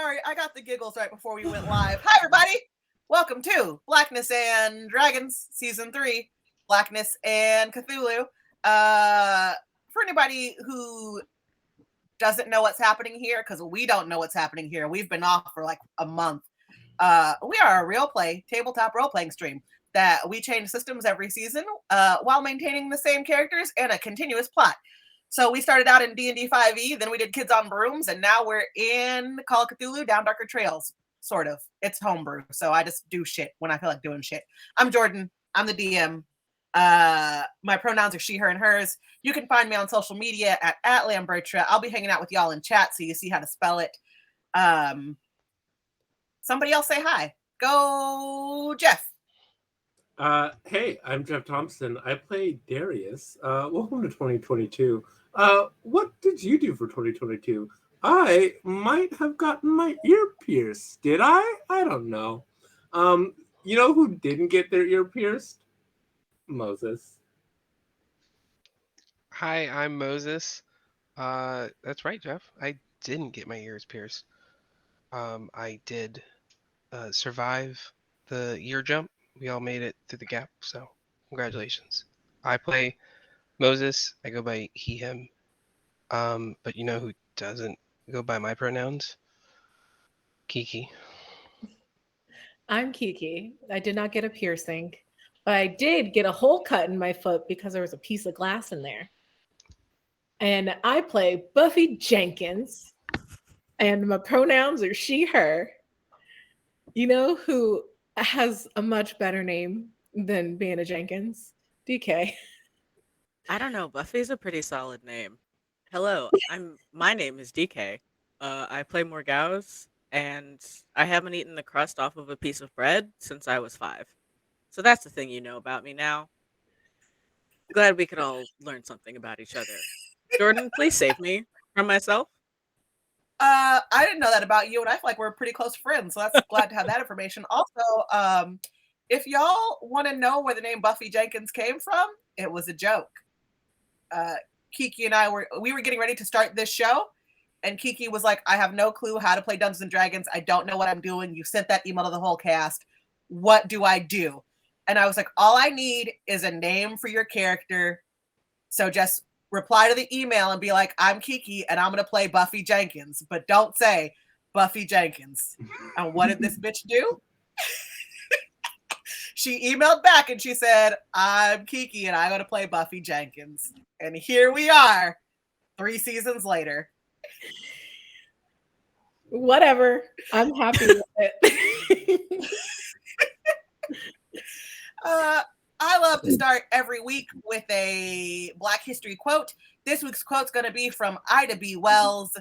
sorry. I got the giggles right before we went live. Hi, everybody. Welcome to Blackness and Dragons, Season 3, Blackness and Cthulhu. For anybody who doesn't know what's happening here, because we don't know what's happening here. We've been off for like a month. We are a real play, tabletop role-playing stream that we change systems every season while maintaining the same characters and a continuous plot. So we started out in D&D 5e, then we did Kids on Brooms, and now we're in Call of Cthulhu, Down Darker Trails, sort of. It's homebrew, so I just do shit when I feel like doing shit. I'm Jordan. I'm the DM. My pronouns are she, her, and hers. You can find me on social media at Lambertra. I'll be hanging out with y'all in chat so you see how to spell it. Somebody else say hi. Go, Jeff. Hey, I'm Jeff Thompson. I play Darius. Welcome to 2022. What did you do for 2022? I might have gotten my ear pierced. Did I? I don't know. You know who didn't get their ear pierced? Moses. Hi, I'm Moses. That's right, Jeff. I didn't get my ears pierced. I did survive the ear jump. We all made it through the gap, so congratulations. I play Moses. I go by he, him. But you know who doesn't go by my pronouns? Kiki. I'm Kiki. I did not get a piercing, but I did get a hole cut in my foot because there was a piece of glass in there. And I play Buffy Jenkins, and my pronouns are she, her. You know who has a much better name than Banna Jenkins? DK. I don't know. Buffy's a pretty solid name. Hello, my name is DK. I play Morgause, and I haven't eaten the crust off of a piece of bread since I was 5. So that's the thing you know about me now. Glad we could all learn something about each other. Jordan, please save me from myself. I didn't know that about you, and I feel like we're pretty close friends, so that's glad to have that information. Also, if y'all want to know where the name Buffy Jenkins came from, it was a joke. Kiki and I were getting ready to start this show, and Kiki was like, I have no clue how to play Dungeons and Dragons. I don't know what I'm doing. You sent that email to the whole cast. What do I do? And I was like, all I need is a name for your character. So just reply to the email and be like, I'm Kiki and I'm going to play Buffy Jenkins, but don't say Buffy Jenkins. And what did this bitch do? She emailed back and she said, I'm Kiki and I'm going to play Buffy Jenkins. And here we are 3 seasons later. Whatever. I'm happy with it. I love to start every week with a Black History quote. This week's quote's going to be from Ida B. Wells,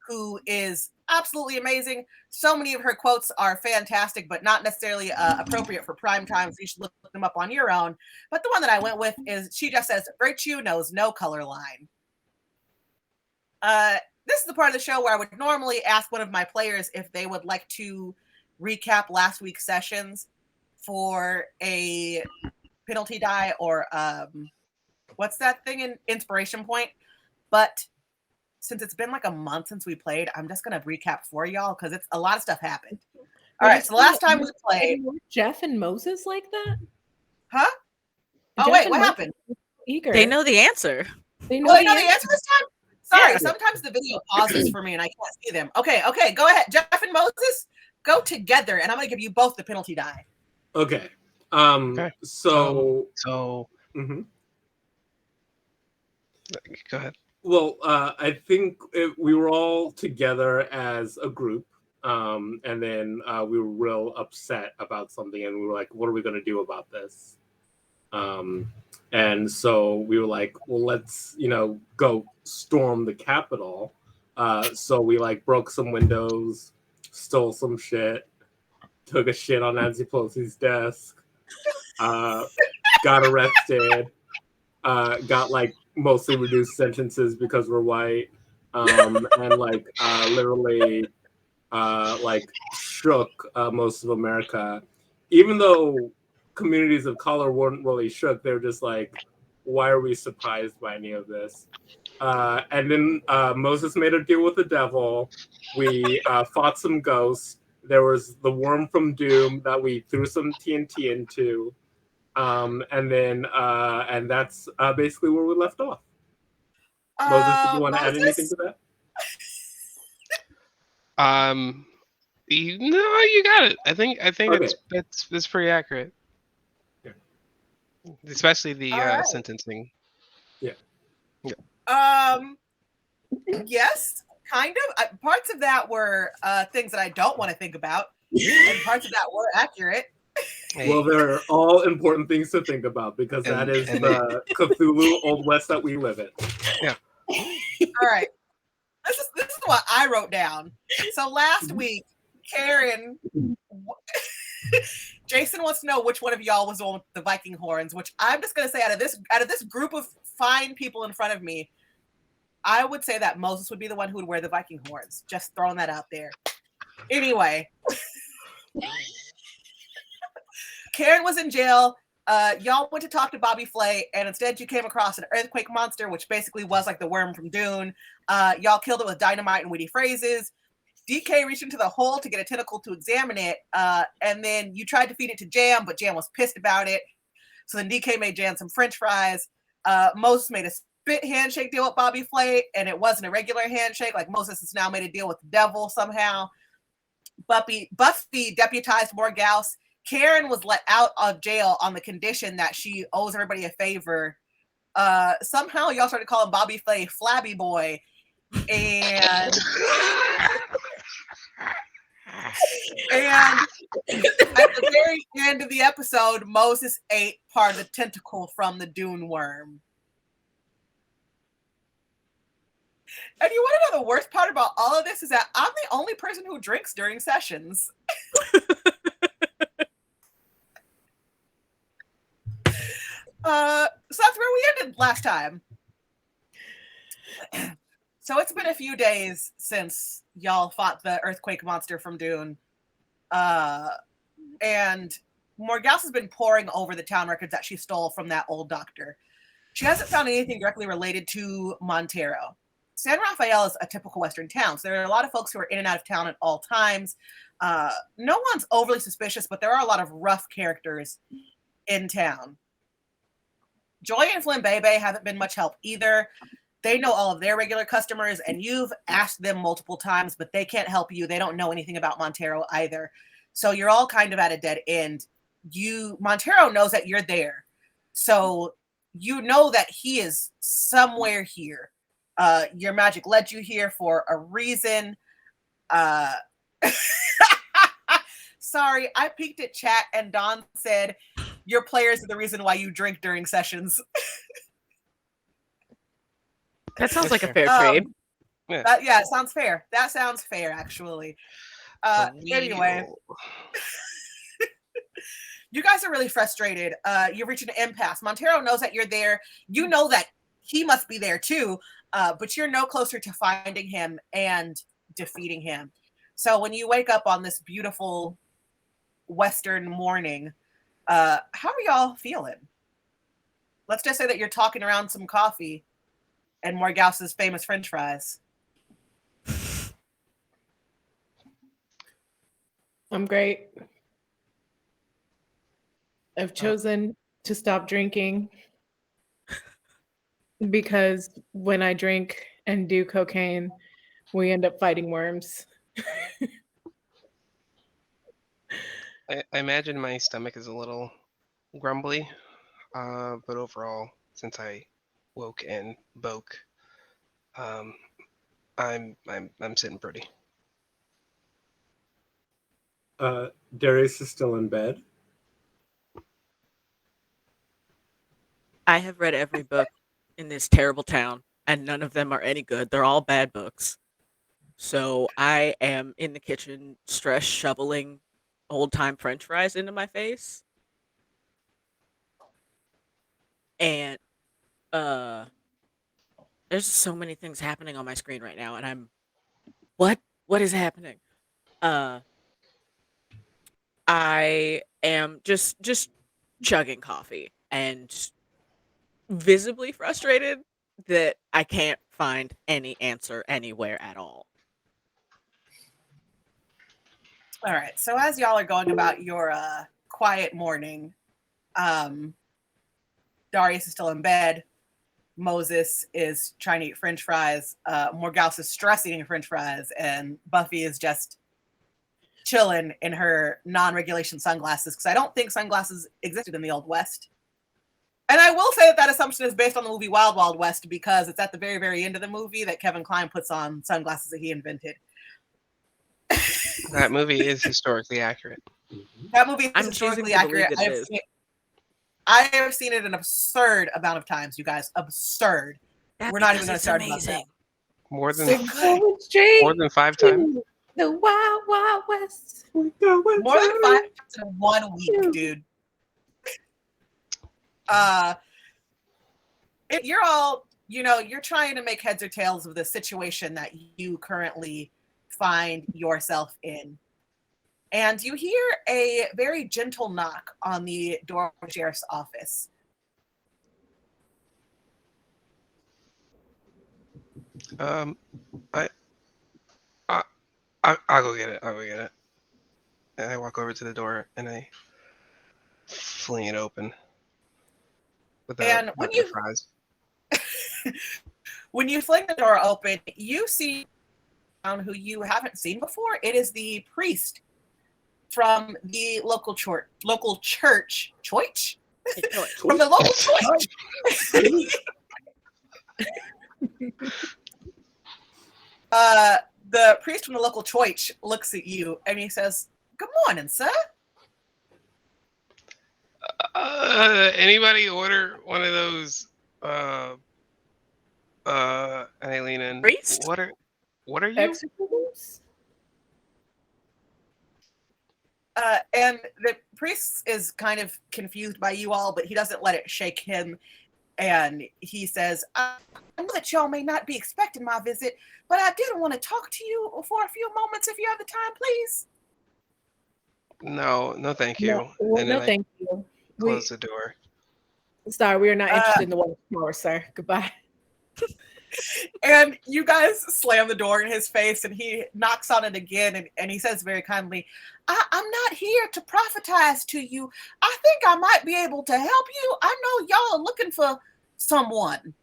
who is absolutely amazing. So many of her quotes are fantastic, but not necessarily appropriate for prime time, so you should look them up on your own. But the one that I went with is, she just says, virtue knows no color line. This is the part of the show where I would normally ask one of my players if they would like to recap last week's sessions for a penalty die or what's that thing in inspiration point. But since it's been like a month since we played, I'm just gonna recap for y'all because it's a lot of stuff happened. All right, so the last time we played, Jeff and Moses like that? huh? Oh Jeff wait, and what Moses happened? Eager. They know the answer. They Oh, they know the answer this time? Sorry, Yeah. sometimes the video pauses for me and I can't see them. Okay, go ahead. Jeff and Moses, go together, and I'm gonna give you both the penalty die. Okay. Okay. So. Mhm. Go ahead. Well, I think we were all together as a group, and then we were real upset about something, and we were like, what are we going to do about this? And so we were like, well, let's, go storm the Capitol. So we broke some windows, stole some shit, took a shit on Nancy Pelosi's desk, got arrested, got mostly reduced sentences because we're white, and literally shook most of America, even though communities of color weren't really shook. They were just like, why are we surprised by any of this? And then Moses made a deal with the devil. We fought some ghosts. There was the worm from Doom that we threw some TNT into. And that's basically where we left off. Moses, did you want to add anything to that? No, you got it. I think Okay. that's pretty accurate. Yeah. Especially the Alright. sentencing. Yes, kind of. Parts of that were things that I don't want to think about, and parts of that were accurate. Well, they're all important things to think about because that is the Cthulhu Old West that we live in. Yeah. All right. This is what I wrote down. So last week, Karen, Jason wants to know which one of y'all was the one with the Viking horns. Which I'm just gonna say, out of this group of fine people in front of me, I would say that Moses would be the one who would wear the Viking horns. Just throwing that out there. Anyway, Karen was in jail. Y'all went to talk to Bobby Flay, and instead you came across an earthquake monster, which basically was like the worm from Dune. Y'all killed it with dynamite and witty phrases. DK reached into the hole to get a tentacle to examine it, and then you tried to feed it to Jam, but Jam was pissed about it. So then DK made Jam some French fries. Moses made a spit handshake deal with Bobby Flay, and it wasn't a regular handshake. Like Moses has now made a deal with the devil somehow. Buffy deputized Morgause. Karen was let out of jail on the condition that she owes everybody a favor. Somehow y'all started calling Bobby Flay Flabby Boy. And at the very end of the episode, Moses ate part of the tentacle from the Dune worm. And you want to know the worst part about all of this is that I'm the only person who drinks during sessions. So that's where we ended last time. So it's been a few days since y'all fought the earthquake monster from Dune. And Morgause has been poring over the town records that she stole from that old doctor. She hasn't found anything directly related to Montero. San Rafael is a typical Western town, so there are a lot of folks who are in and out of town at all times. No one's overly suspicious, but there are a lot of rough characters in town. Joy and Flynn Bebe haven't been much help either. They know all of their regular customers, and you've asked them multiple times, but they can't help you. They don't know anything about Montero either. So you're all kind of at a dead end. Montero knows that you're there. So you know that he is somewhere here. Your magic led you here for a reason. Sorry, I peeked at chat and Don said, your players are the reason why you drink during sessions. That sounds like a fair trade. Yeah, it sounds fair. That sounds fair, actually. Anyway. You guys are really frustrated. You're reaching an impasse. Montero knows that you're there. You know that he must be there too, but you're no closer to finding him and defeating him. So when you wake up on this beautiful Western morning, how are y'all feeling? Let's just say that you're talking around some coffee and Morgause's famous French fries. I'm great. I've chosen to stop drinking because when I drink and do cocaine, we end up fighting worms. I imagine my stomach is a little grumbly, but overall, since I woke and boke, I'm sitting pretty. Darius is still in bed. I have read every book in this terrible town, and none of them are any good. They're all bad books. So I am in the kitchen, stress shoveling old-time French fries into my face. And there's so many things happening on my screen right now, and I'm what is happening? I am just chugging coffee and visibly frustrated that I can't find any answer anywhere at all. All right. So as y'all are going about your quiet morning, Darius is still in bed. Moses is trying to eat French fries. Morgause is stressing eating French fries, and Buffy is just chilling in her non-regulation sunglasses because I don't think sunglasses existed in the Old West. And I will say that assumption is based on the movie Wild Wild West because it's at the very, very end of the movie that Kevin Kline puts on sunglasses that he invented. That movie is historically accurate. That movie is I'm historically choosing to believe accurate. it is. I have seen it an absurd amount of times, you guys. Absurd. We're not even going to start about that. More than So good. more than 5 times. The Wild Wild West. More than 5 times in 1 week, dude. If you're all, you're trying to make heads or tails of the situation that you currently find yourself in. And you hear a very gentle knock on the door of the sheriff's office. I'll go get it. And I walk over to the door and I fling it open. And when you fries. when you fling the door open, you see someone who you haven't seen before. It is the priest from the local church. From the local church. The priest from the local church looks at you and he says, "Good morning, sir." Anybody order one of those? And I lean in. Priest? What are you? Exorcisms? And the priest is kind of confused by you all, but he doesn't let it shake him. And he says, "I know that y'all may not be expecting my visit, but I did want to talk to you for a few moments if you have the time, please." No, thank you. And No, then thank you. I close the door. Sorry, we are not interested in the water tower, sir. Goodbye. And you guys slam the door in his face, and he knocks on it again, and he says very kindly, I'm not here to prophetize to you. I think I might be able to help you. I know y'all are looking for someone."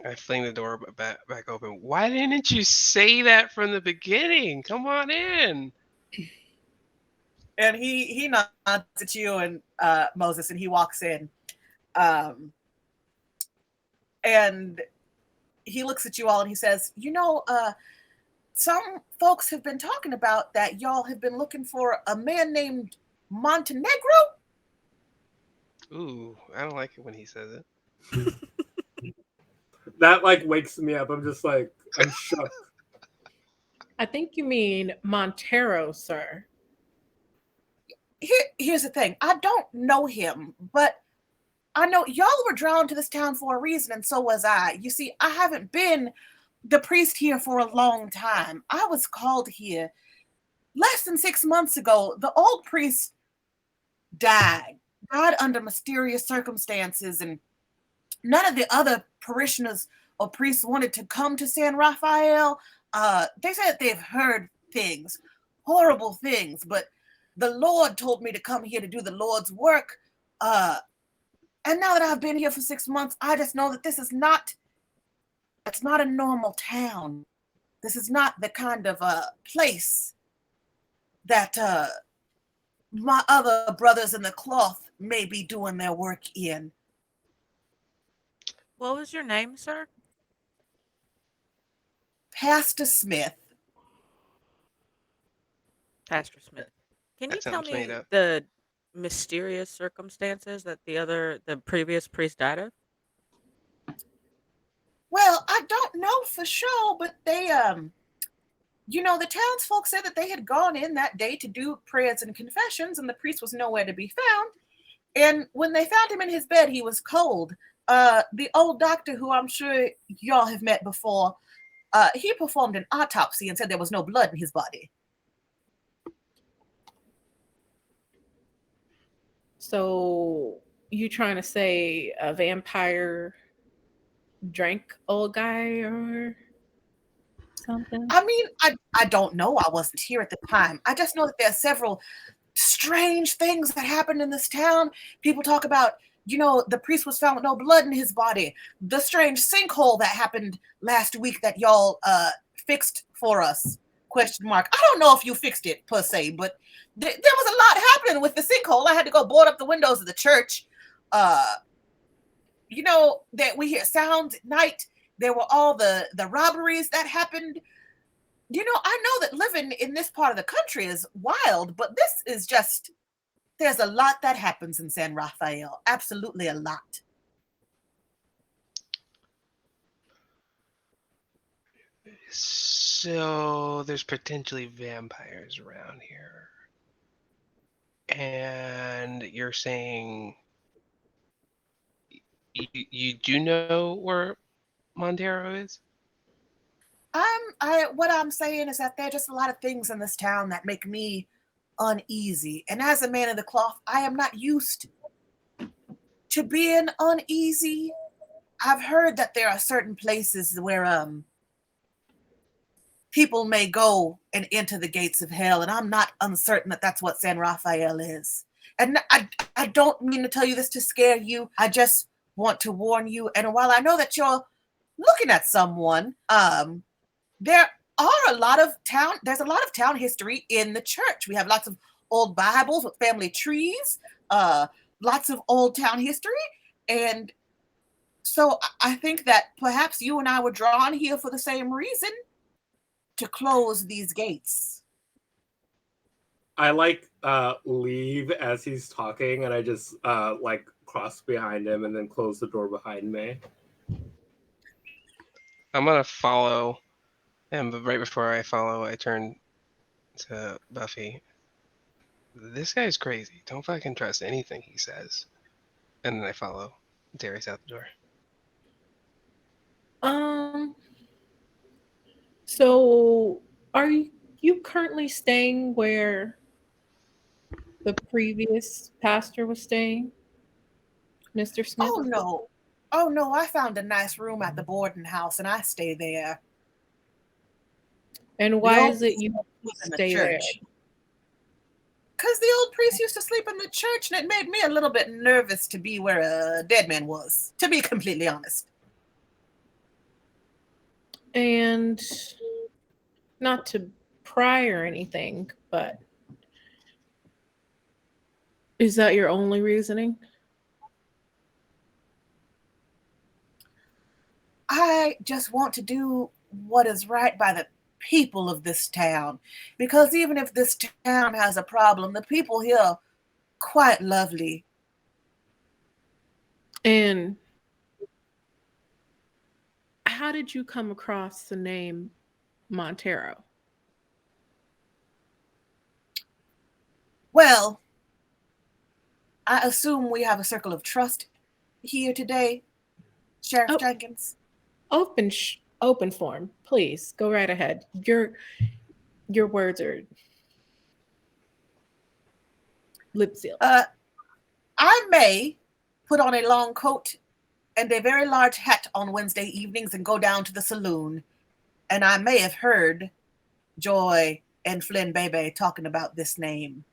I fling the door back open. Why didn't you say that from the beginning? Come on in. And he nods at you and Moses, and he walks in. And he looks at you all and he says, some folks have been talking about that y'all have been looking for a man named Montenegro. Ooh, I don't like it when he says it. That wakes me up. I'm just I'm shook. I think you mean Montero, sir. Here's the thing. I don't know him, but I know y'all were drawn to this town for a reason, and so was I. You see, I haven't been the priest here for a long time. I was called here less than 6 months ago. The old priest died under mysterious circumstances, and none of the other parishioners or priests wanted to come to San Rafael. They said they've heard things, horrible things, but the Lord told me to come here to do the Lord's work. And now that I've been here for 6 months, I just know that it's not a normal town. This is not the kind of place that my other brothers in the cloth may be doing their work in. What was your name, sir? Pastor Smith. Pastor Smith. Can you That tell sounds me made up. the mysterious circumstances that the previous priest died of? Well, I don't know for sure, but they, the townsfolk said that they had gone in that day to do prayers and confessions, and the priest was nowhere to be found. And when they found him in his bed, he was cold. The old doctor, who I'm sure y'all have met before, he performed an autopsy and said there was no blood in his body. So you trying to say a vampire drank old guy or something? I mean, I don't know. I wasn't here at the time. I just know that there are several strange things that happened in this town. People talk about, the priest was found with no blood in his body. The strange sinkhole that happened last week that y'all fixed for us. Question mark. I don't know if you fixed it per se, but there was a lot happening with the sinkhole. I had to go board up the windows of the church. That we hear sounds at night. There were all the robberies that happened. I know that living in this part of the country is wild, but this is just, there's a lot that happens in San Rafael. Absolutely a lot. So there's potentially vampires around here. And you're saying you do know where Montero is? What I'm saying is that there are just a lot of things in this town that make me uneasy. And as a man of the cloth, I am not used to being uneasy. I've heard that there are certain places where people may go and enter the gates of hell, and I'm not uncertain that that's what San Rafael is. And I don't mean to tell you this to scare you. I just want to warn you. And while I know that you're looking at someone, there's a lot of town history in the church. We have lots of old Bibles with family trees, lots of old town history. And so I think that perhaps you and I were drawn here for the same reason, to close these gates. I leave as he's talking, and I just cross behind him and then close the door behind me. I'm gonna follow him, but right before I follow, I turn to Buffy. This guy's crazy. Don't fucking trust anything he says. And then I follow Darius out the door. So are you currently staying where the previous pastor was staying, Mr. Smith? Oh no, I found a nice room at the boarding house and I stay there. And why is it you stay there? Because the old priest used to sleep in the church, and it made me a little bit nervous to be where a dead man was, to be completely honest. And not to pry or anything, but is that your only reasoning? I just want to do what is right by the people of this town, because even if this town has a problem, the people here are quite lovely. And how did you come across the name Montero? Well, I assume we have a circle of trust here today, Sheriff Jenkins. Open form, please go right ahead. Your words are lip sealed. I may put on a long coat and a very large hat on Wednesday evenings and go down to the saloon, and I may have heard Joy and Flynn Bebe talking about this name.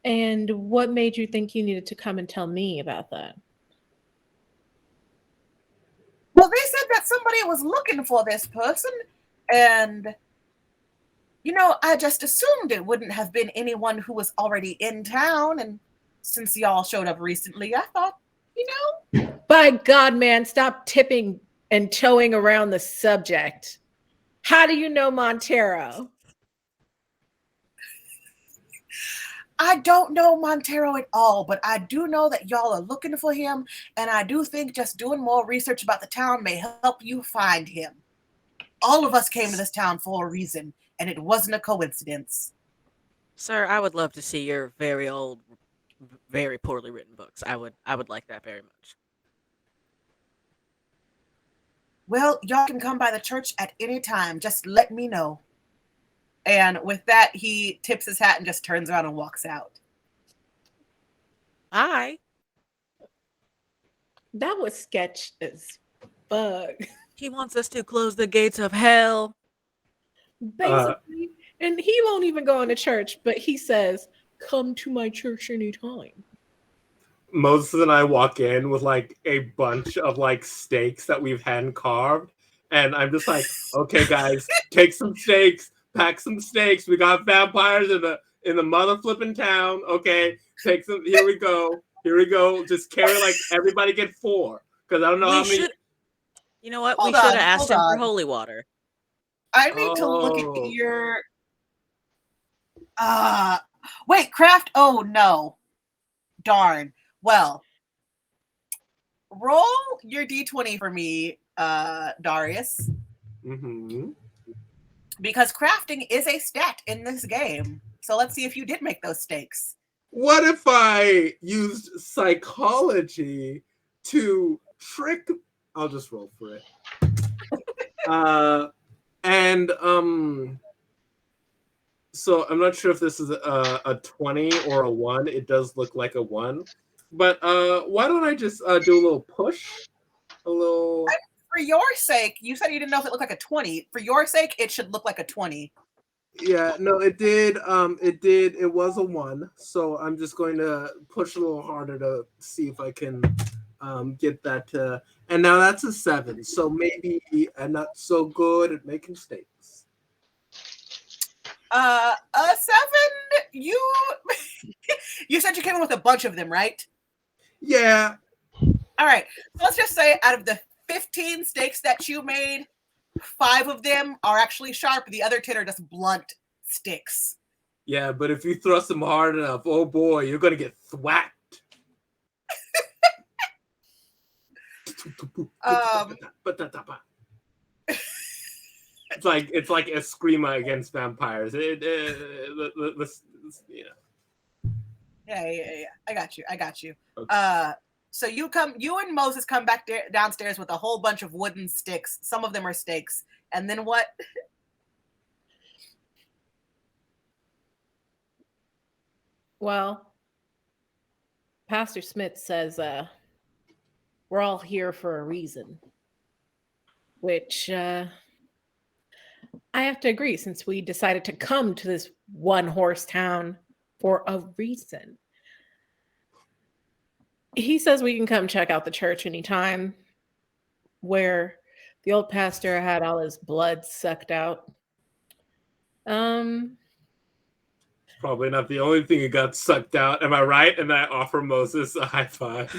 And what made you think you needed to come and tell me about that? Well, they said that somebody was looking for this person, and, I just assumed it wouldn't have been anyone who was already in town, and since y'all showed up recently, I thought, By God, man, stop tipping and toeing around the subject. How do you know Montero? I don't know Montero at all, but I do know that y'all are looking for him, and I do think just doing more research about the town may help you find him. All of us came to this town for a reason, and it wasn't a coincidence. Sir, I would love to see your very old, very poorly written books. I would like that very much. Well, y'all can come by the church at any time. Just let me know. And with that, he tips his hat and just turns around and walks out. Hi. That was sketch as fuck. He wants us to close the gates of hell. Basically. And he won't even go into church, but he says, come to my church anytime. Moses and I walk in with like a bunch of like steaks that we've hand carved, and I'm just like, okay, guys, take some steaks, pack some steaks. We got vampires in the mother flipping town. Okay, take some. Here we go. Just carry like everybody get 4 because I don't know how many. You know what? Hold we should on, have asked hold him for on. holy water. I need to look at Oh. your. Wait, craft. Oh no, darn. Well, roll your d20 for me, Darius, Mm-hmm. because crafting is a stat in this game. So let's see if you did make those steaks. What if I used psychology to trick? I'll just roll for it. So I'm not sure if this is a 20 or a 1. It does look like a 1. But why don't I just do a little push? A little. For your sake, you said you didn't know if it looked like a 20. For your sake, it should look like a 20. Yeah, no, it did. It did. It was a 1. So I'm just going to push a little harder to see if I can get that to. And now that's a 7. So maybe I'm not so good at making steaks. A 7. You you said you came in with a bunch of them, right? Yeah. All right. So let's just say out of the 15 steaks that you made, 5 of them are actually sharp. The other 10 are just blunt sticks. Yeah, but if you thrust them hard enough, oh boy, you're gonna get thwacked. It's like Eskrima against vampires. You know. Yeah. I got you. Okay. So you and Moses come back downstairs with a whole bunch of wooden sticks. Some of them are stakes. And then what? Well, Pastor Smith says we're all here for a reason, which I have to agree, since we decided to come to this one horse town for a reason. He says we can come check out the church anytime, where the old pastor had all his blood sucked out. Probably not the only thing that got sucked out. Am I right? And I offer Moses a high five.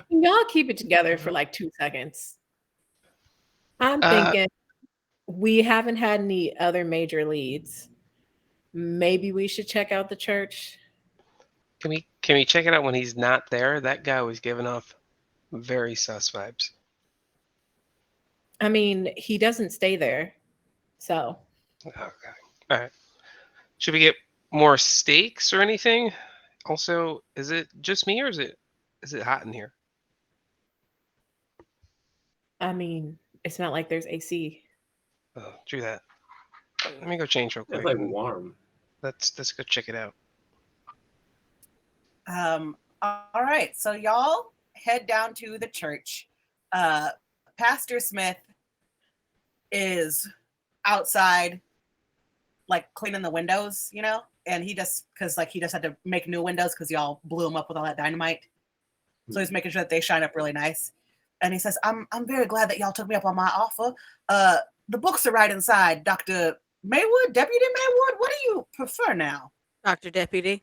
Y'all keep it together for like 2 seconds. I'm thinking we haven't had any other major leads. Maybe we should check out the church. Can we check it out when he's not there? That guy was giving off very sus vibes. I mean, he doesn't stay there, so. Okay. All right. Should we get more steaks or anything? Also, is it just me or is it hot in here? I mean, it's not like there's AC. Oh, true that. Let me go change real quick. It's like warm. Let's go check it out. All right. So y'all head down to the church. Pastor Smith is outside, like cleaning the windows, you know, and he just had to make new windows because y'all blew him up with all that dynamite. So he's making sure that they shine up really nice. And he says, I'm very glad that y'all took me up on my offer. The books are right inside. Dr. Maywood, Deputy Maywood, what do you prefer now? Dr. Deputy.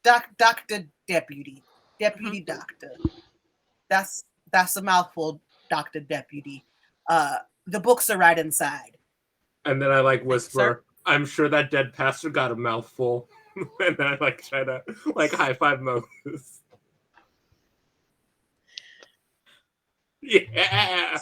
Dr. Deputy. Deputy Doctor. That's a mouthful, Dr. Deputy. The books are right inside. And then I like whisper, I'm sure that dead pastor got a mouthful. And then I like try to like high five Moses. Yeah.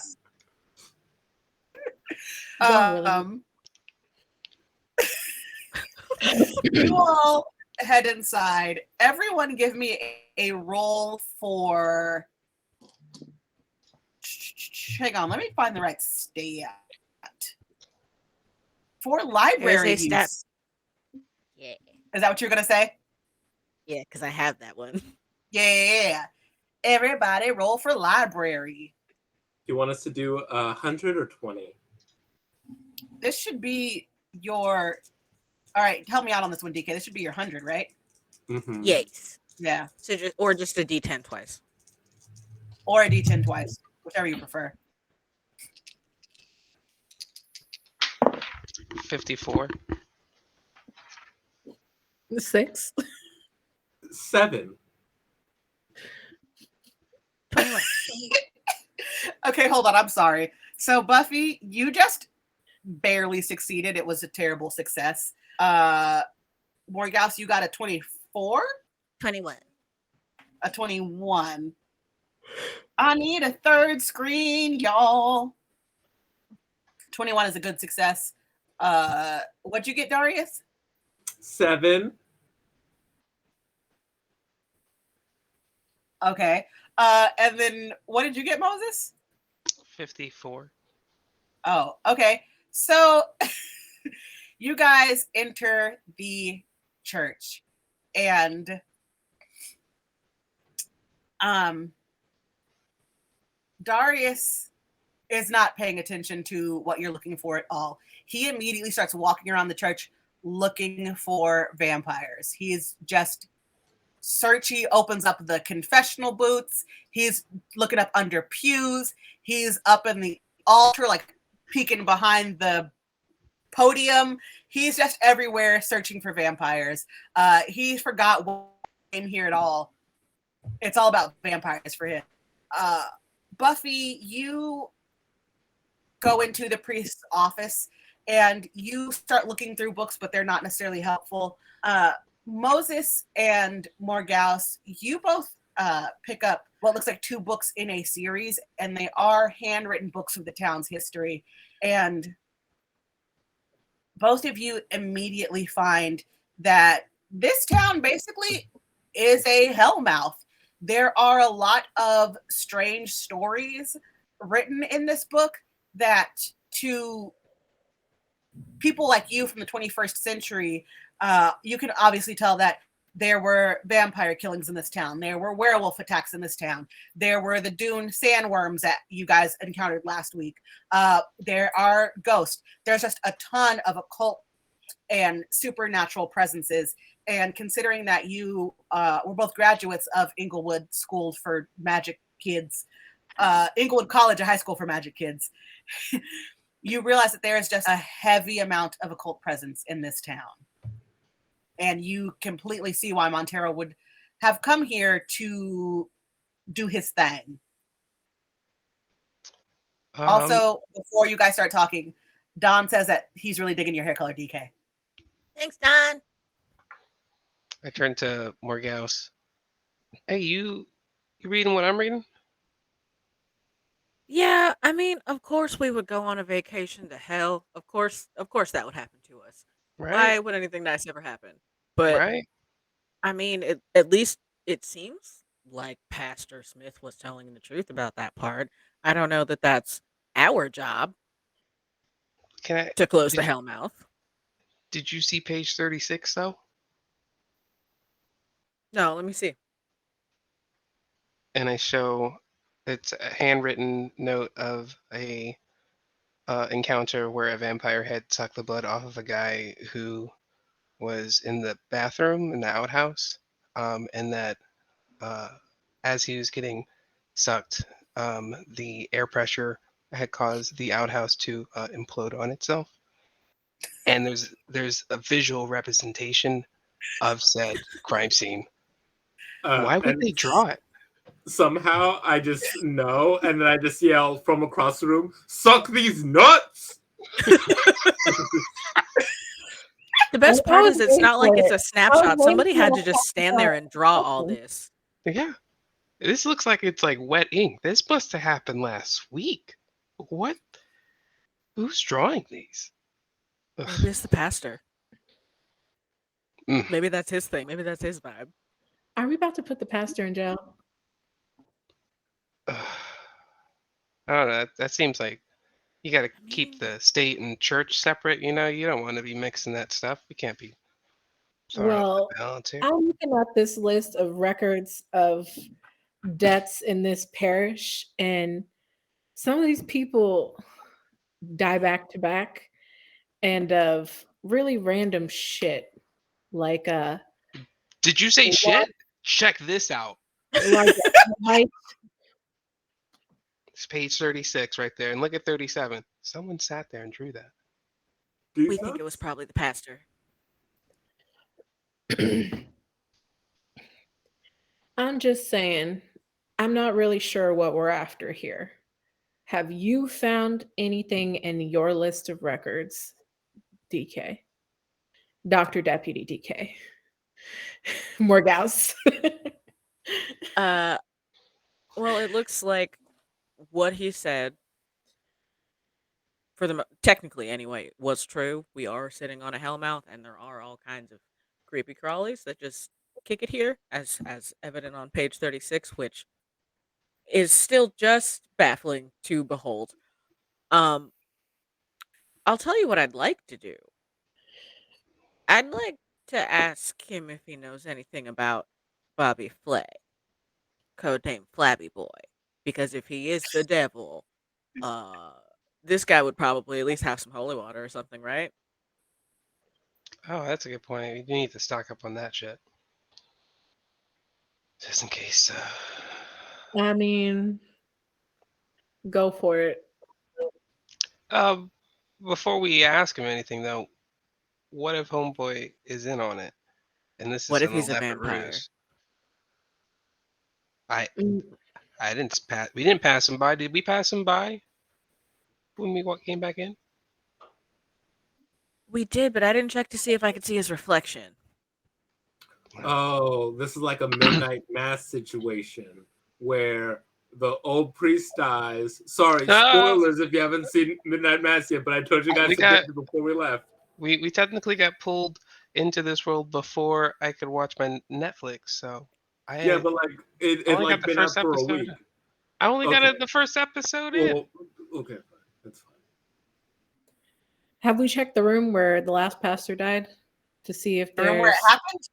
You all head inside. Everyone give me a roll for... Hang on, let me find the right stat. For library use. Yeah. Is that what you're gonna say? Yeah, because I have that one. Yeah. Everybody roll for library. You want us to do 100 or 20? This should be your. All right, help me out on this one, DK. This should be your 100, right? Mm-hmm. Yes. Yeah. So just a D10 twice. Or a D10 twice, whichever you prefer. 54. 6. 7. 21. Okay, hold on. I'm sorry. So, Buffy, you just barely succeeded. It was a terrible success. Morgause, you got a 24? 21. A 21. I need a third screen, y'all. 21 is a good success. What'd you get, Darius? 7. Okay. And then what did you get, Moses? 54. Oh, okay. So you guys enter the church and Darius is not paying attention to what you're looking for at all. He immediately starts walking around the church looking for vampires. He's just searchy, opens up the confessional booths. He's looking up under pews. He's up in the altar, like peeking behind the podium. He's just everywhere searching for vampires. He forgot what came here at all. It's all about vampires for him. Buffy, you go into the priest's office and you start looking through books, but they're not necessarily helpful. Moses and Morgause, you both pick up what looks like 2 books in a series, and they are handwritten books of the town's history. And both of you immediately find that this town basically is a hellmouth. There are a lot of strange stories written in this book that to people like you from the 21st century, you can obviously tell that there were vampire killings in this town. There were werewolf attacks in this town. There were the dune sandworms that you guys encountered last week. There are ghosts. There's just a ton of occult and supernatural presences. And considering that you were both graduates of Inglewood School for Magic Kids, Inglewood College, a high school for magic kids, you realize that there is just a heavy amount of occult presence in this town. And you completely see why Montero would have come here to do his thing. Also, before you guys start talking, Don says that he's really digging your hair color, DK. Thanks, Don. I turn to Morgause. Hey, you reading what I'm reading? Yeah, I mean, of course we would go on a vacation to hell. Of course that would happen to us. Right. Why would anything nice ever happen? But Right. I mean, at least it seems like Pastor Smith was telling the truth about that part. I don't know that that's our job Can I? to close the hellmouth. Did you see page 36 though? No, let me see. And I show it's a handwritten note of a encounter where a vampire had sucked the blood off of a guy who was in the bathroom in the outhouse, and that as he was getting sucked, the air pressure had caused the outhouse to implode on itself. And there's a visual representation of said crime scene. Why would they draw it? Somehow I just know, and then I just yell from across the room, "Suck these nuts!" The best part is it's not like it's a snapshot. waiting Somebody had for to it. just stand there and draw all this. Yeah. This looks like it's like wet ink. This must have happened last week. What? Who's drawing these? Ugh. Maybe it's the pastor. Mm. Maybe that's his thing. Maybe that's his vibe. Are we about to put the pastor in jail? I don't know. That seems like you got to keep the state and church separate. You know, you don't want to be mixing that stuff. We can't be Sorry, Well, balance here. I'm looking at this list of records of deaths in this parish, and some of these people die back to back and of really random shit. Like Did you say shit? Check this out. like It's page 36 right there. And look at 37. Someone sat there and drew that. We think it was probably the pastor. I'm just saying, I'm not really sure what we're after here. Have you found anything in your list of records, DK? Dr. Deputy DK. More gauss. Well, it looks like what he said, technically anyway, was true. We are sitting on a hellmouth, and there are all kinds of creepy crawlies that just kick it here, as evident on page 36, which is still just baffling to behold. I'll tell you what I'd like to do. I'd like to ask him if he knows anything about Bobby Flay, codename Flabby Boy, because if he is the devil, this guy would probably at least have some holy water or something, right? Oh, that's a good point. You need to stock up on that shit. Just in case. I mean, go for it. Before we ask him anything, though, what if Homeboy is in on it? And this is What if an he's a elaborate vampire? ruse? Mm, I didn't pass. We didn't pass him by. Did we pass him by when we came back in? We did, but I didn't check to see if I could see his reflection. Oh, this is like a midnight mass situation where the old priest dies. Sorry, spoilers if you haven't seen Midnight Mass yet, but I told you guys before we left. We technically got pulled into this world before I could watch my Netflix, so Yeah, but like it like been out for a week. I only got the first episode in. Okay, fine. That's fine. Have we checked the room where the last pastor died to see if The there's... room where it happened?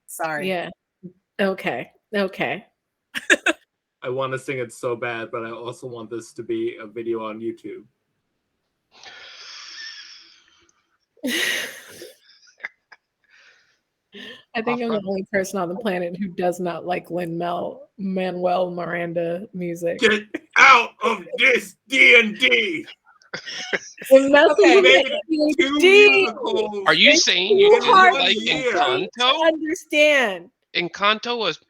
Sorry. Yeah. Okay. I want to sing it so bad, but I also want this to be a video on YouTube. I think I'm the only person on the planet who does not like Lin-Manuel Miranda music. Get out of this D&D! Are you saying you didn't like Encanto? Understand. Encanto was...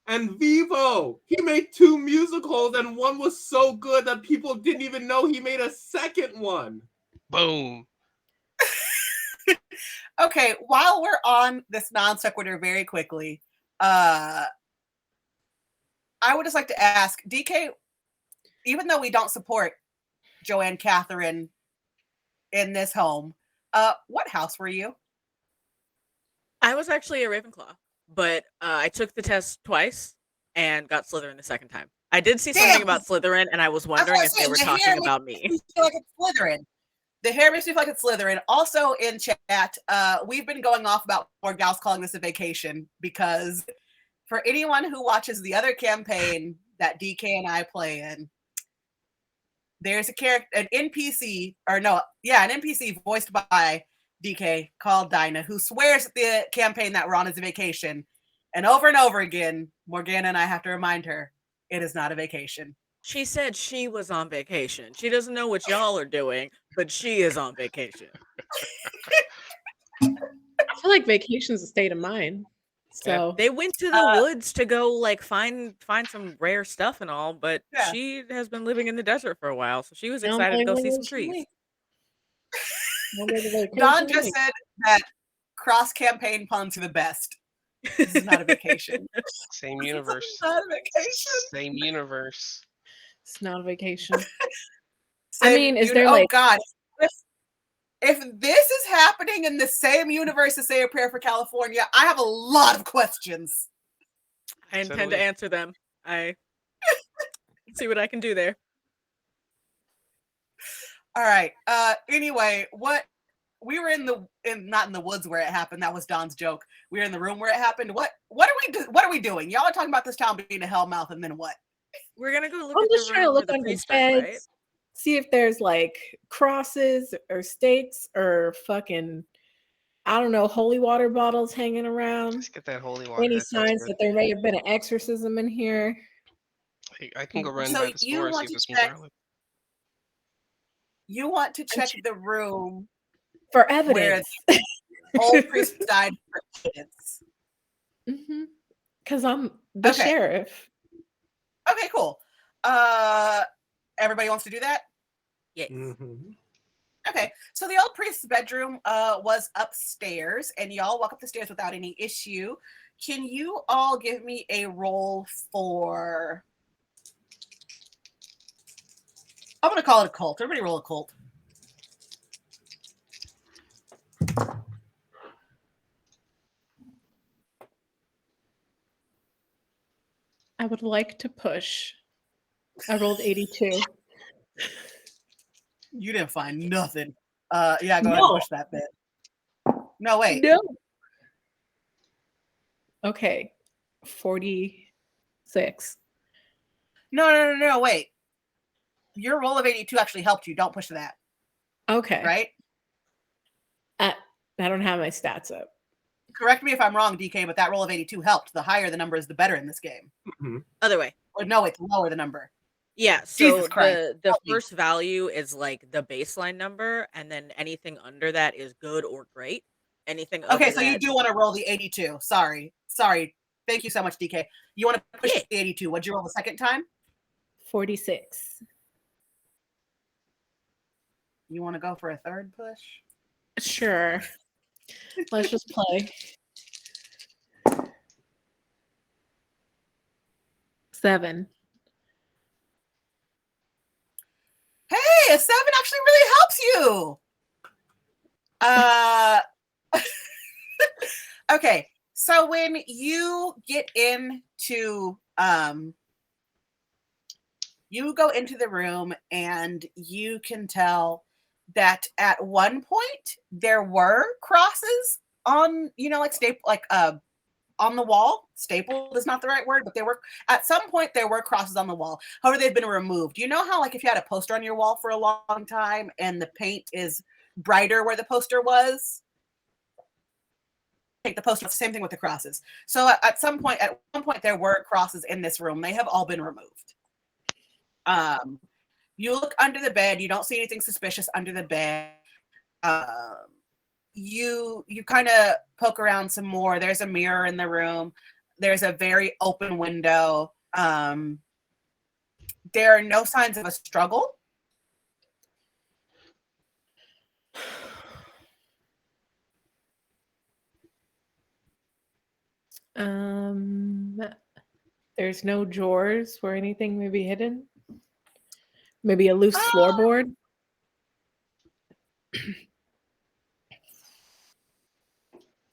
And Vivo! He made 2 musicals, and one was so good that people didn't even know he made a second one. Boom. Okay, while we're on this non sequitur very quickly, I would just like to ask, DK, even though we don't support Joanne Catherine in this home, what house were you? I was actually a Ravenclaw, but I took the test twice and got Slytherin the second time. I did see something about Slytherin, and I was wondering if they were talking about me. Feel like it's Slytherin. The hair makes me feel like it's Slytherin. Also in chat, we've been going off about Morgal's calling this a vacation because for anyone who watches the other campaign that DK and I play in, there's a character, an NPC voiced by DK called Dinah, who swears that the campaign that we're on is a vacation. And over again, Morgana and I have to remind her, it is not a vacation. She said she was on vacation. She doesn't know what y'all are doing, but she is on vacation. I feel like vacation's a state of mind. So they went to the woods to go like find some rare stuff and all, but she has been living in the desert for a while, so she was excited to go see some trees. Don just said that cross-campaign puns are the best. This is not a vacation. Same universe. It's not a vacation. Same universe. It's not a vacation. I mean, is there oh God. If this is happening in the same universe as Say a Prayer for California, I have a lot of questions. I intend to answer them. I see what I can do there. All right. Anyway, what we were not in the woods where it happened. That was Don's joke. We were in the room where it happened. What are we doing? Y'all are talking about this town being a hellmouth, and then what? We're gonna go look I'm at just the trying to room where look the under priest beds, is, right? see if there's like crosses or stakes or fucking, I don't know, holy water bottles hanging around. Let's get that holy water. Any That sounds signs good. that there may have been an exorcism in here? I can go run So by the you store and see want if to there's some check- garlic. You want to check the room For where evidence. the old priest died for evidence. Because I'm the Okay. sheriff. Okay, cool. Everybody wants to do that? Yes. Mm-hmm. Okay, so the old priest's bedroom was upstairs, and y'all walk up the stairs without any issue. Can you all give me a roll for... I'm going to call it a cult. Everybody roll a cult. I would like to push. I rolled 82. You didn't find nothing. Yeah, go ahead and No. push that bit. No, wait. No. Okay. 46. No, wait. Your roll of 82 actually helped you. Don't push that, Okay. right? I don't have my stats up. Correct me if I'm wrong, DK, but that roll of 82 helped. The higher the number is, the better in this game. Mm-hmm. Other way. Or no, it's lower the number. Yeah, Jesus so Christ, the help me. first value is like the baseline number, and then anything under that is good or great. Anything Okay, over so you that- do want to roll the 82. Sorry. Thank you so much, DK. You want to push Yeah. the 82. What'd you roll the second time? 46. You want to go for a third push? Sure. Let's just play. 7. Hey, a 7 actually really helps you. Okay, so when you get into you go into the room and you can tell that at one point there were crosses on, on the wall. Stapled is not the right word, but at some point there were crosses on the wall. However, they've been removed. You know how if you had a poster on your wall for a long time and the paint is brighter where the poster was? Take the poster, same thing with the crosses. So at one point there were crosses in this room. They have all been removed. You look under the bed, you don't see anything suspicious under the bed. You kind of poke around some more. There's a mirror in the room. There's a very open window. There are no signs of a struggle. There's no drawers where anything may be hidden. Maybe a loose floorboard.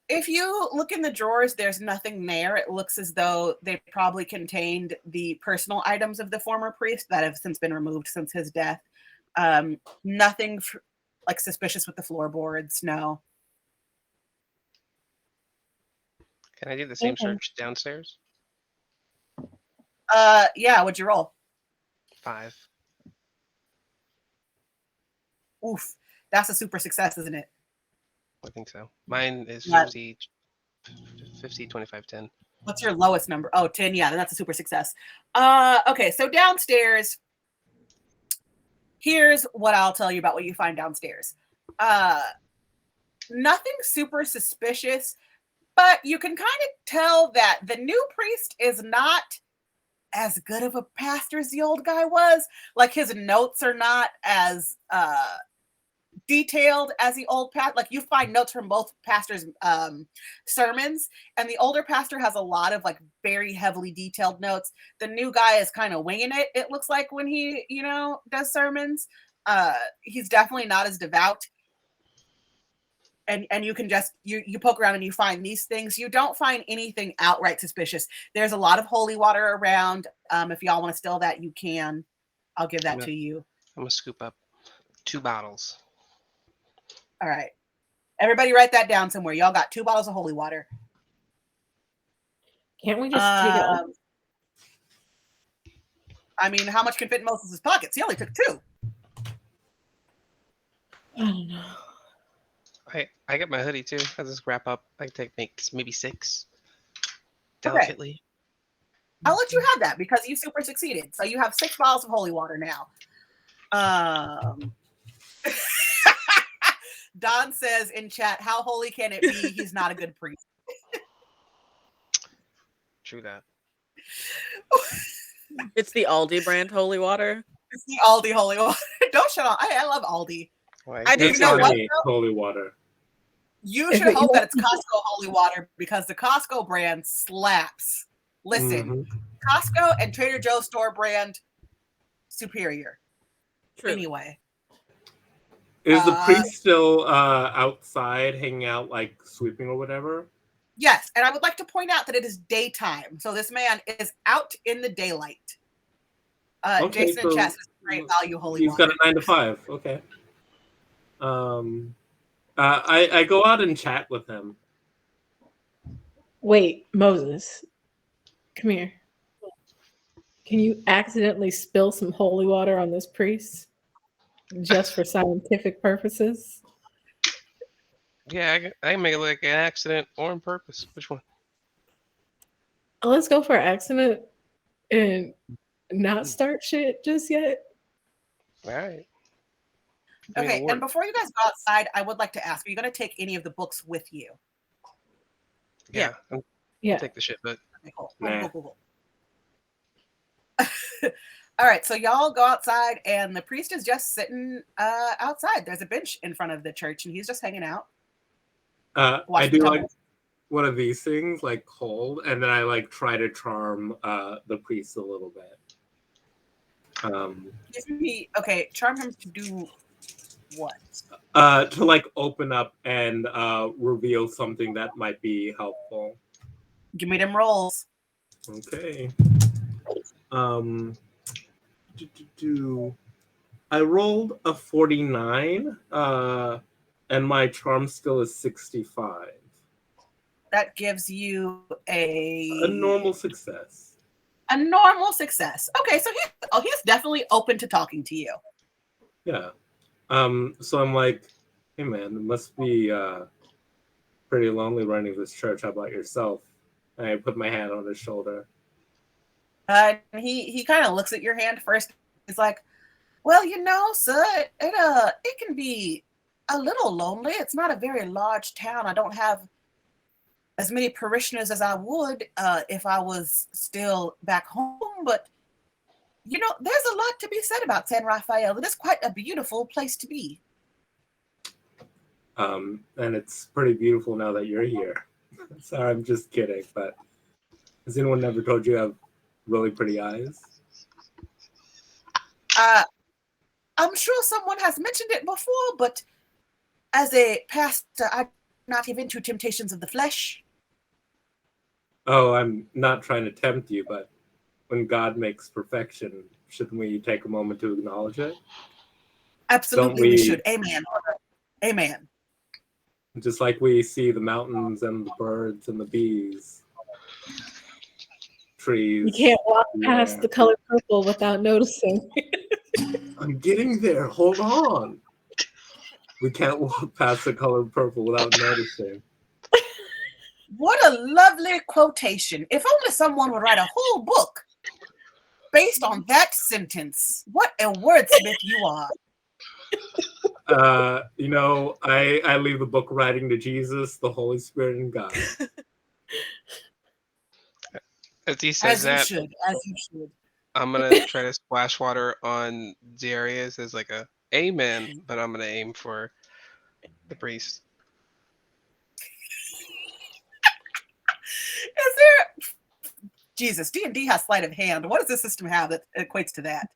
If you look in the drawers, there's nothing there. It looks as though they probably contained the personal items of the former priest that have since been removed since his death. Nothing suspicious with the floorboards. No. Can I do the same search downstairs? Yeah. What'd you roll? 5. Oof. That's a super success, isn't it? I think so. Mine is Yeah. 50, 25, 10. What's your lowest number? Oh, 10. Yeah, then that's a super success. Okay, so downstairs, here's what I'll tell you about what you find downstairs. Nothing super suspicious, but you can kind of tell that the new priest is not as good of a pastor as the old guy was. Like, his notes are not as detailed as the old pastor. Like, you find notes from both pastors' sermons, and the older pastor has a lot of very heavily detailed notes. The new guy is kind of winging it looks like, when he does sermons. He's definitely not as devout, and you can just you poke around and you find these things. You don't find anything outright suspicious. There's a lot of holy water around. If y'all want to steal that, you can. I'll give that to you. I'm gonna scoop up 2 bottles. All right. Everybody write that down somewhere. Y'all got 2 bottles of holy water. Can't we just take it all? I mean, how much can fit in Moses' pockets? He only took 2. I don't know. I got my hoodie too. I just wrap up. I take maybe 6 Okay. delicately. I'll let you have that because you super succeeded. So you have 6 bottles of holy water now. Don says in chat, how holy can it be? He's not a good priest. True that. It's the Aldi brand holy water. It's the Aldi holy water. Don't shut up. I love Aldi. Why? I do It's know what, Honey holy water. You should hope that it's Costco holy water because the Costco brand slaps. Listen, Costco and Trader Joe's store brand superior. True. Anyway. Is the priest still outside hanging out, like sweeping or whatever? Yes, and I would like to point out that it is daytime, so this man is out in the daylight. Okay, Jason and Chess is great value holy he's water. got a 9 to 5. Okay. I go out and chat with him. Wait, Moses, come here. Can you accidentally spill some holy water on this priest just for scientific purposes? Yeah, I can make it like an accident or on purpose. Which one? Let's go for accident and not start shit just yet. All right. Okay, and before you guys go outside, I would like to ask, are you going to take any of the books with you? Yeah. Yeah. Take the shit, but Okay, cool. Nah. Cool. All right, so y'all go outside, and the priest is just sitting outside. There's a bench in front of the church, and he's just hanging out. I do like one of these things, like hold, and then I like try to charm the priest a little bit. Okay, charm him to do what? To like open up and reveal something that might be helpful. Give me them rolls. Okay. I rolled a 49, and my charm skill is 65. That gives you a normal success. A normal success. Okay, so he's definitely open to talking to you. Yeah. So I'm like, hey man, it must be pretty lonely running this church. How about yourself? And I put my hand on his shoulder. He kind of looks at your hand first. He's like, well, sir, it can be a little lonely. It's not a very large town. I don't have as many parishioners as I would if I was still back home. But, there's a lot to be said about San Rafael. It is quite a beautiful place to be. And it's pretty beautiful now that you're here. Sorry, I'm just kidding. But has anyone ever told you have really pretty eyes? I'm sure someone has mentioned it before, but as a pastor, I'm not given to temptations of the flesh. Oh, I'm not trying to tempt you, but when God makes perfection, shouldn't we take a moment to acknowledge it? Absolutely, we should. Amen. Amen. Just like we see the mountains and the birds and the bees, trees. You can't walk past the color purple without noticing. I'm getting there. Hold on. We can't walk past the color purple without noticing. What a lovely quotation. If only someone would write a whole book based on that sentence. What a wordsmith you are. I leave the book writing to Jesus, the Holy Spirit, and God. As he says as you should. I'm gonna try to splash water on Darius as like a amen, but I'm gonna aim for the priest. Is there Jesus? D&D has sleight of hand. What does the system have that equates to that?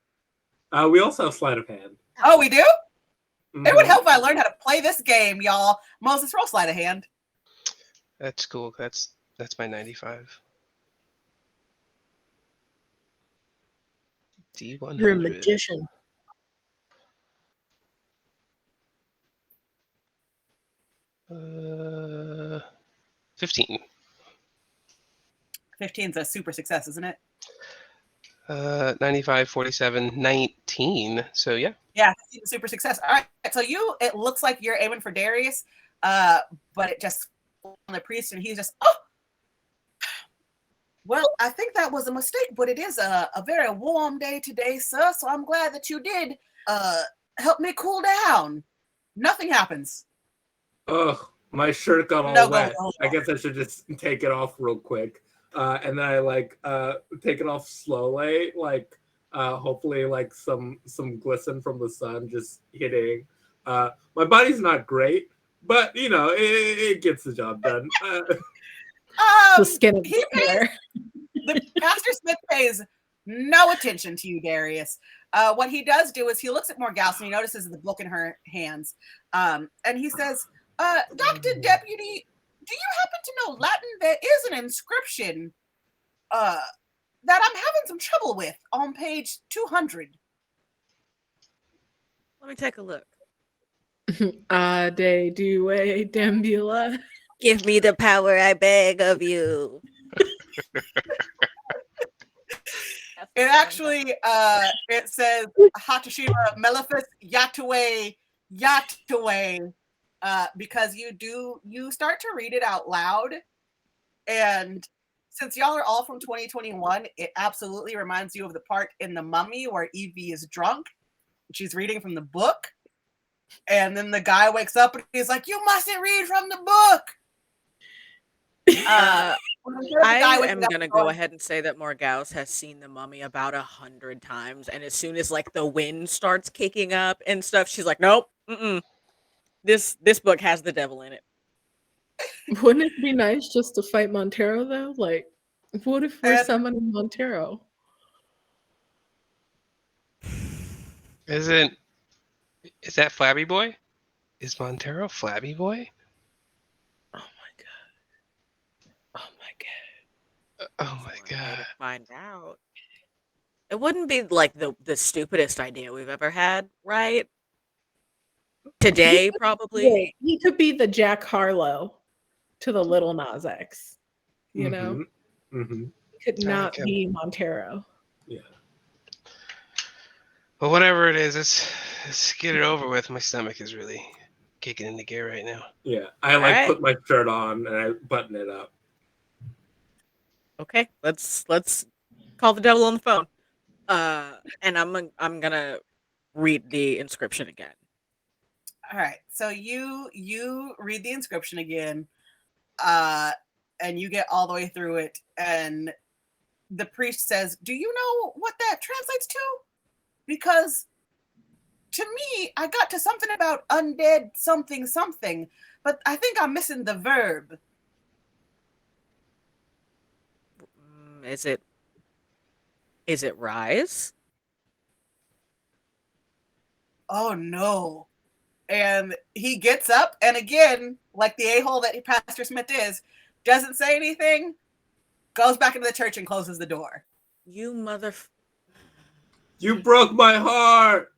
We also have sleight of hand. Oh, we do? Mm-hmm. It would help if I learned how to play this game, y'all. Moses, roll sleight of hand. That's cool. That's my 95. D100. You're a magician. 15. 15's a super success, isn't it? 95, 47, 19. So yeah. Yeah, 15 is super success. All right, so it looks like you're aiming for Darius, but it just on the priest, and he's just, oh, well, I think that was a mistake, but it is a very warm day today, sir, so I'm glad that you did help me cool down. Nothing happens. Ugh, my shirt got all No, wet. go. I guess I should just take it off real quick. And then I take it off slowly, hopefully like some glisten from the sun just hitting. My body's not great, but you know, it gets the job done. The skin of he pays, the Pastor Smith pays no attention to you, Darius. What he does do is he looks at Morgause and he notices the book in her hands. And he says, Dr. Deputy, do you happen to know Latin? There is an inscription that I'm having some trouble with on page 200. Let me take a look. De due dembula. Give me the power, I beg of you. It actually it says Hatashima Melephus Yatue Yatue, because you start to read it out loud, and since y'all are all from 2021, it absolutely reminds you of the part in The Mummy where Evie is drunk. She's reading from the book, and then the guy wakes up and he's like, "You mustn't read from the book." I am gonna go ahead and say that Morgause has seen The Mummy about 100 times, and as soon as like the wind starts kicking up and stuff, she's like, "Nope, this book has the devil in it." Wouldn't it be nice just to fight Montero though? Like, what if we're summoning Montero? Is that Flabby Boy? Is Montero Flabby Boy? Oh my god. Oh my god. Oh my god. To find out. It wouldn't be like the stupidest idea we've ever had, right? Today, probably. Wait, he could be the Jack Harlow to the Little Nas X. You know? Mm-hmm. Could not be Montero. Yeah. Well, whatever it is, let's get it over with. My stomach is really kicking into gear right now. Yeah, I put my shirt on and I button it up. Okay, let's call the devil on the phone. And I'm gonna read the inscription again. All right, so you read the inscription again, and you get all the way through it, and the priest says, "Do you know what that translates to? Because to me, I got to something about undead something something, but I think I'm missing the verb." Is it rise? Oh no. And he gets up, and again, like the a-hole that Pastor Smith is, doesn't say anything, goes back into the church and closes the door. You You broke my heart.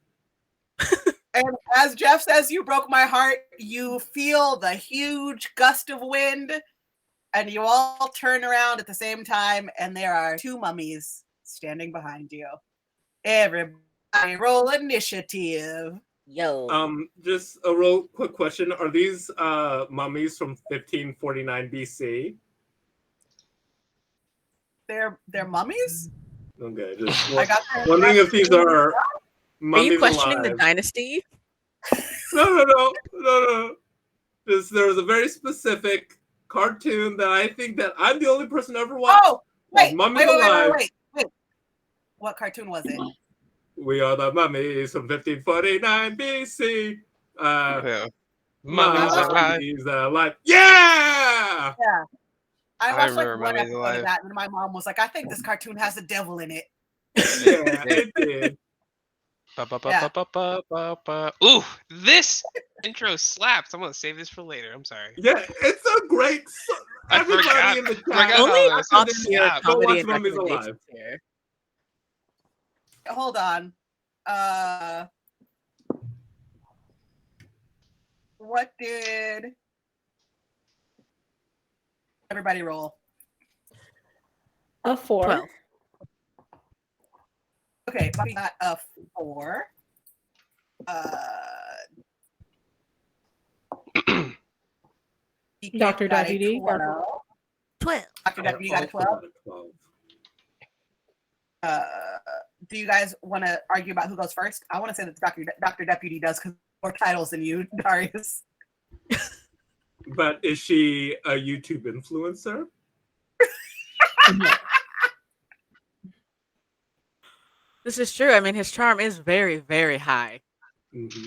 And as Jeff says, "You broke my heart," you feel the huge gust of wind, and you all turn around at the same time, and there are two mummies standing behind you. Everybody roll initiative. Yo. Just a real quick question. Are these mummies from 1549 BC? They're mummies? Okay, just I got wondering if these are mummies. Are you questioning alive. the dynasty? No. Just there was a very specific cartoon that I think that I'm the only person to ever watch. Oh, wait. Mummies Wait. What cartoon was it? We are the mummies from 1549 BC. Mummies alive. Mummies alive. Yeah! Yeah. I watched like remember one Mummies episode Alive. of that, and my mom was like, "I think this cartoon has the devil in it." Yeah, it did. Ooh, this intro slaps. I'm gonna save this for later. I'm sorry. Yeah, it's a great song. I Everybody forgot. in the Forgot chat. how Only this top is. tier Yeah, go comedy watch and Mummies recommendations Alive. here. Hold on. What did Everybody roll. A 4. 12. Okay, Buffy got a 4. DK Dr. got a Deputy got 12. 12. Dr. Deputy got a 12. Do you guys want to argue about who goes first? I want to say that Dr. Deputy does because more titles than you, Darius. But is she a YouTube influencer? This is true. I mean, his charm is very, very high. Mm-hmm.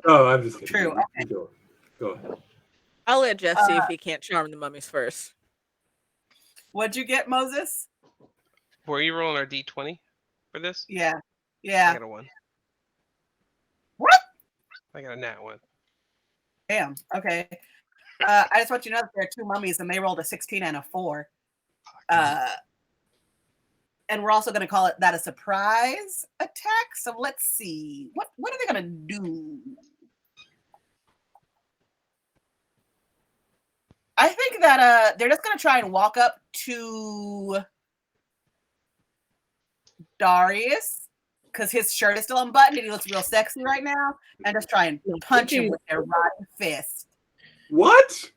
Oh, I'm just kidding. True. Okay. Go ahead. I'll let Jeff see if he can't charm the mummies first. What'd you get, Moses? Were you rolling our D20 for this? Yeah. I got a 1. What? I got a nat 1. Damn. Okay. I just want you to know that there are 2 mummies and they rolled a 16 and a 4. And we're also going to call that a surprise attack. So let's see. What are they going to do? I think that they're just going to try and walk up to Darius because his shirt is still unbuttoned and he looks real sexy right now, and just try and punch him with their rotten fist. What?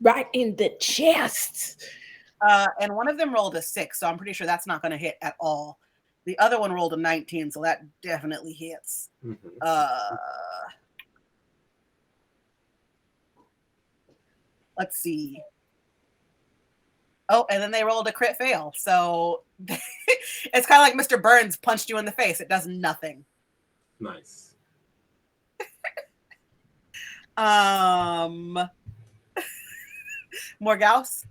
Right in the chest. And one of them rolled a 6, so I'm pretty sure that's not going to hit at all. The other one rolled a 19, so that definitely hits. Mm-hmm. Let's see. Oh, and then they rolled a crit fail. So it's kind of like Mr. Burns punched you in the face. It does nothing. Nice. Morgause?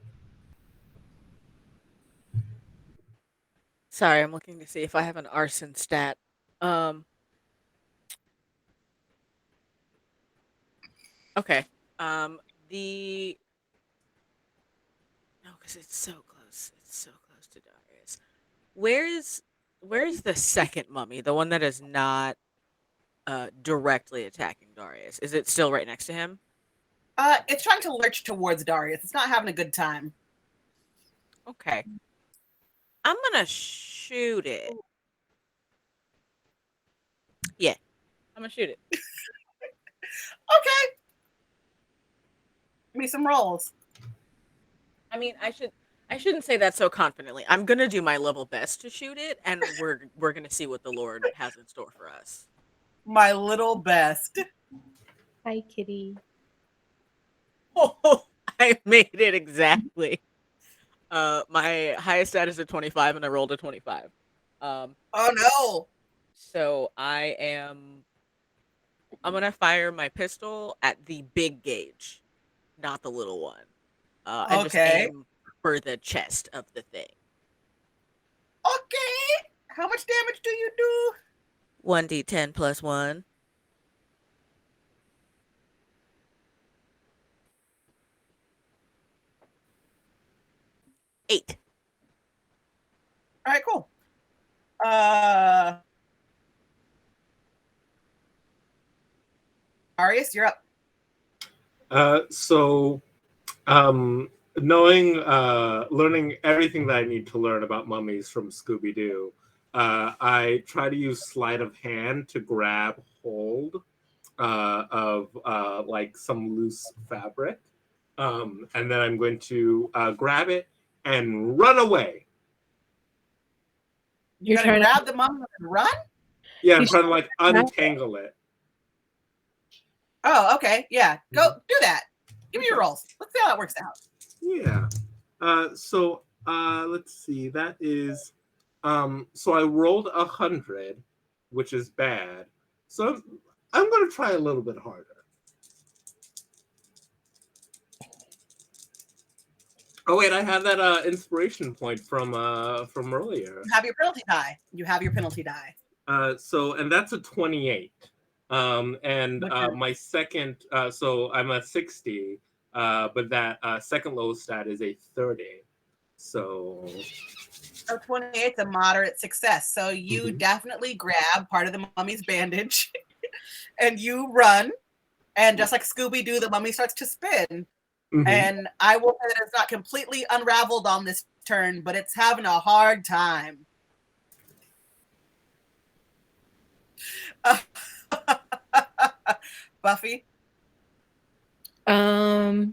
Sorry, I'm looking to see if I have an arson stat. Okay. No, because it's so close. It's so close to Darius. Where's the second mummy? The one that is not directly attacking Darius. Is it still right next to him? It's trying to lurch towards Darius. It's not having a good time. Okay. I'm gonna shoot it. Yeah, I'm gonna shoot it. Okay. Give me some rolls. I mean, I shouldn't say that so confidently. I'm gonna do my level best to shoot it, and we're gonna see what the Lord has in store for us. My little best. Hi, kitty. Oh, I made it exactly. My highest stat is a 25, and I rolled a 25. Oh no! So I'm gonna fire my pistol at the big gauge, not the little one. And just aim for the chest of the thing. Okay. How much damage do you do? 1d10 plus 1. 8. All right, cool. Arius, you're up. Learning everything that I need to learn about mummies from Scooby-Doo, I try to use sleight of hand to grab hold of like some loose fabric, and then I'm going to grab it and run away. You're gonna grab the mummy and run? Yeah, I'm trying to like untangle it. Oh, okay. Yeah, go do that. Give me your rolls. Let's see how that works out. Yeah. Let's see. That is, so I rolled 100, which is bad. So I'm going to try a little bit harder. Oh wait, I have that inspiration point from earlier. You have your penalty die. You have your penalty die. And that's a 28. My second, so I'm a 60, but that second lowest stat is a 30. So 28 is a moderate success. So you definitely grab part of the mummy's bandage and you run. And just like Scooby-Doo, the mummy starts to spin. Mhm. And I will say that it's not completely unraveled on this turn, but it's having a hard time. Buffy? I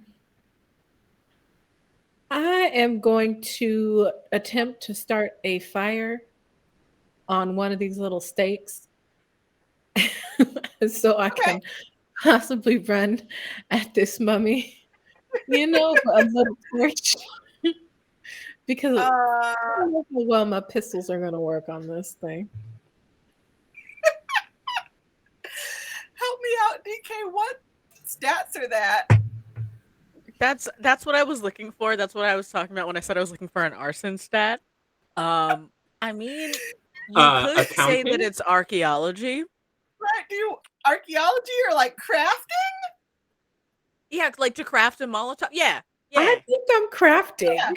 am going to attempt to start a fire on one of these little stakes so I Okay. can possibly run at this mummy, you know, for a little torch. Because I don't know how well my pistols are going to work on this thing. Help me out, DK. What stats are that? That's what I was looking for. That's what I was talking about when I said I was looking for an arson stat. I mean, you could say Accounting? that it's archaeology. Right? Do you archaeology or like crafting? Yeah, like to craft a Molotov. Yeah, I yeah. think I'm crafting. Yeah.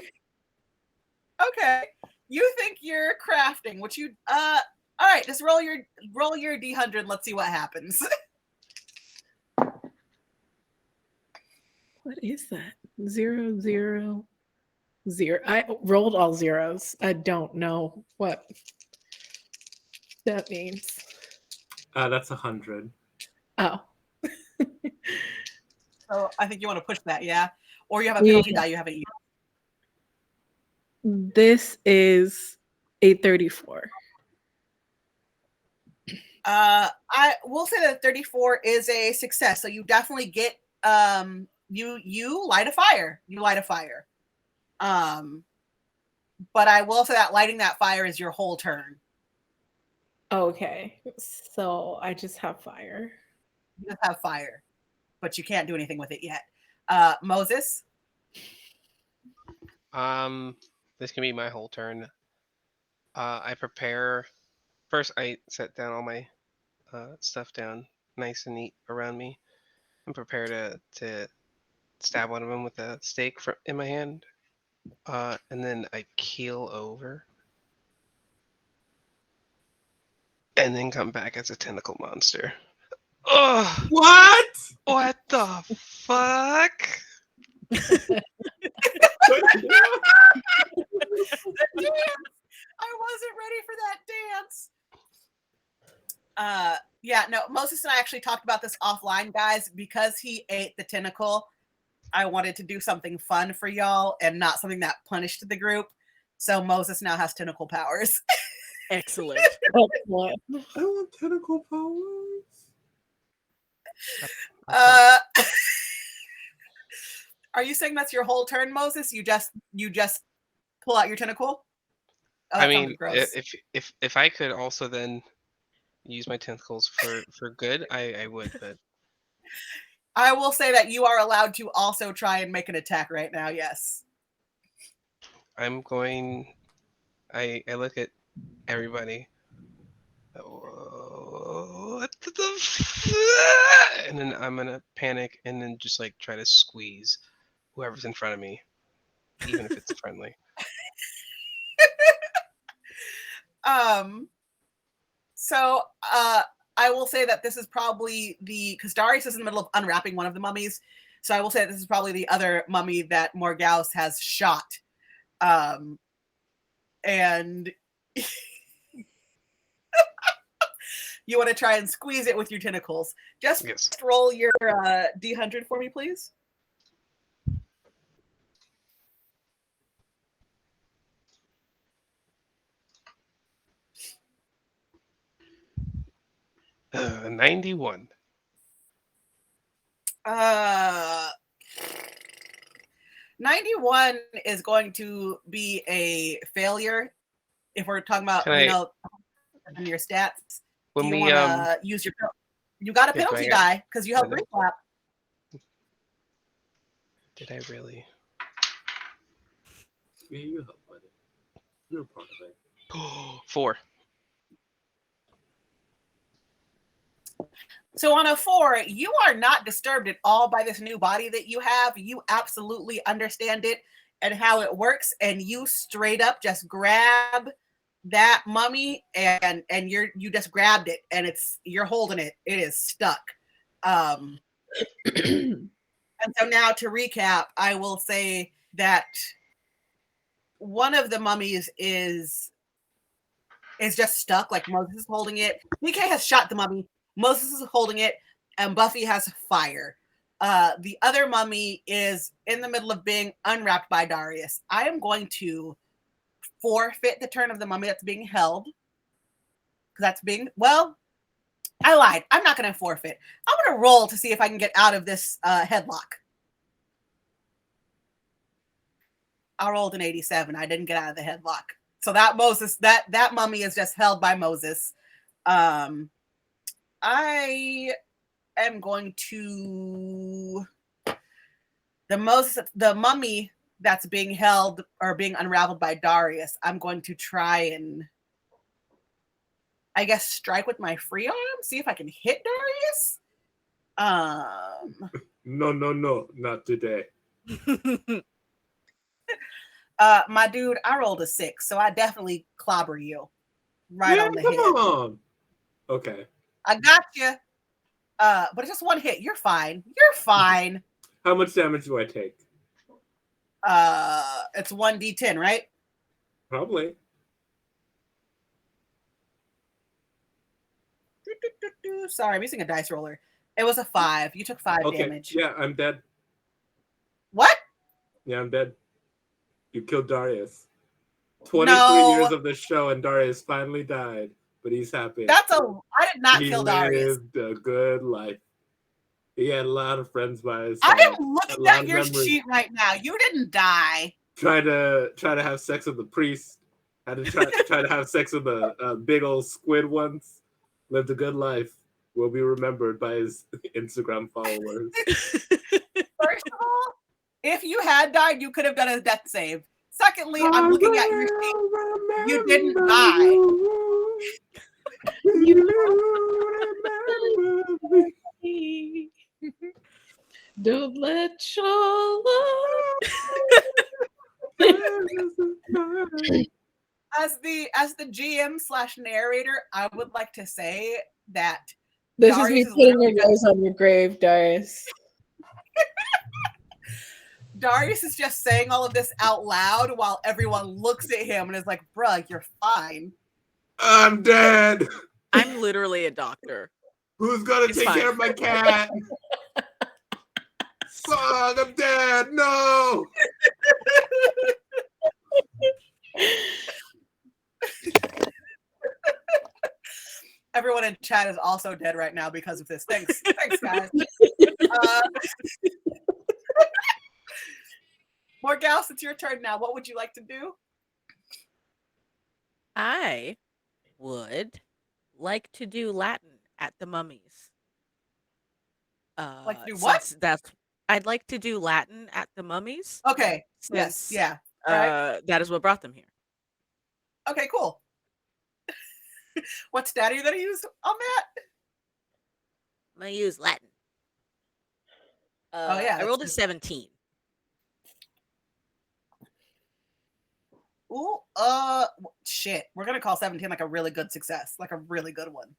Okay. You think you're crafting, which you all right, just roll your D100, let's see what happens. What is that? 0, 0, 0. I rolled all zeros. I don't know what that means. That's 100. Oh. So I think you want to push that, yeah? Or you have a penalty die you haven't used. This is a 34. I will say that 34 is a success. So you definitely get you light a fire. You light a fire. But I will say that lighting that fire is your whole turn. Okay. So I just have fire. You just have fire, but you can't do anything with it yet. Moses? This can be my whole turn. I prepare. First, I set down all my stuff down nice and neat around me. I'm prepared to stab one of them with a stake in my hand. And then I keel over. And then come back as a tentacle monster. Oh, What? what the fuck? I wasn't ready for that dance. Yeah, no, Moses and I actually talked about this offline, guys, because he ate the tentacle. I wanted to do something fun for y'all and not something that punished the group. So Moses now has tentacle powers. Excellent. Excellent. I want tentacle powers. Are you saying that's your whole turn, Moses? You just pull out your tentacle? Oh, I that sounds mean, gross. if I could also then use my tentacles for good, I would, but I will say that you are allowed to also try and make an attack right now, yes. I'm going. I look at everybody. What the and then I'm gonna panic and then just like try to squeeze whoever's in front of me, even if it's friendly. So I will say that this is probably because Darius is in the middle of unwrapping one of the mummies. So I will say that this is probably the other mummy that Morgause has shot. And you want to try and squeeze it with your tentacles. Just Yes. roll your D100 for me, please. Uh, 91. 91 is going to be a failure if we're talking about, Can your stats. When Do you we want to use your... You got a Yeah, do I penalty get- die because you have I ring flap. did I really? Yeah, you help with it. You're part of it. 4. So on a 4, you are not disturbed at all by this new body that you have. You absolutely understand it and how it works, and you straight up just grab that mummy and you just grabbed it and you're holding it. It is stuck. And And so now to recap, I will say that one of the mummies is just stuck, like Moses is holding it. DK has shot the mummy. Moses is holding it, and Buffy has fire. The other mummy is in the middle of being unwrapped by Darius. I am going to forfeit the turn of the mummy that's being held. I lied. I'm not going to forfeit. I'm going to roll to see if I can get out of this headlock. I rolled an 87. I didn't get out of the headlock. So that mummy is just held by Moses. I am going to the mummy that's being held or being unraveled by Darius. I'm going to try and, I guess, strike with my free arm, see if I can hit Darius. No, not today. My dude, I rolled a 6, so I definitely clobber you right on the come head. On. Okay. I got you. But it's just one hit. You're fine. You're fine. How much damage do I take? It's 1d10, right? Probably. Sorry, I'm using a dice roller. It was a 5. You took 5 damage. Yeah, I'm dead. What? Yeah, I'm dead. You killed Darius. 23 years of the show, and Darius finally died, but he's happy. I did not kill Darius. He lived a good life. He had a lot of friends by his I side. am looking at your sheet right now. You didn't die. Try to have sex with the priest. Had to try to have sex with the big old squid ones. Lived a good life. Will be remembered by his Instagram followers. First of all, if you had died, you could have done a death save. Secondly, I'm looking at your sheet. You didn't die. Don't let your love. As the GM / narrator, I would like to say that This Darius is me is putting literally your nose on your grave, Darius. Darius is just saying all of this out loud while everyone looks at him and is like, bruh, you're fine. I'm dead. I'm literally a doctor. Who's gonna take care of my cat? Fuck, I'm dead. No. Everyone in chat is also dead right now because of this. Thanks, guys. Morgals, it's your turn now. What would you like to do? I would like to do Latin at the mummies. Like to do what? I'd like to do Latin at the mummies. Okay. Yes. Yeah. That is what brought them here. Okay. Cool. What stat are you gonna use on that? I'm gonna use Latin. Oh yeah. I rolled a 17. Ooh, shit. We're gonna call 17 like a really good success, like a really good one.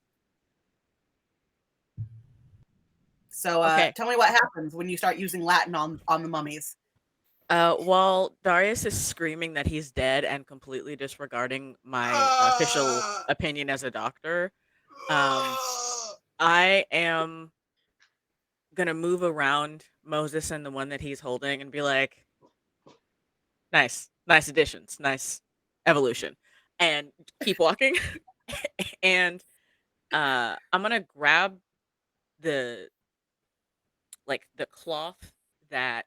So, Tell me what happens when you start using Latin on the mummies. While Darius is screaming that he's dead and completely disregarding my official opinion as a doctor, I am gonna move around Moses and the one that he's holding and be like, nice additions, nice evolution, and keep walking. And I'm gonna grab the cloth that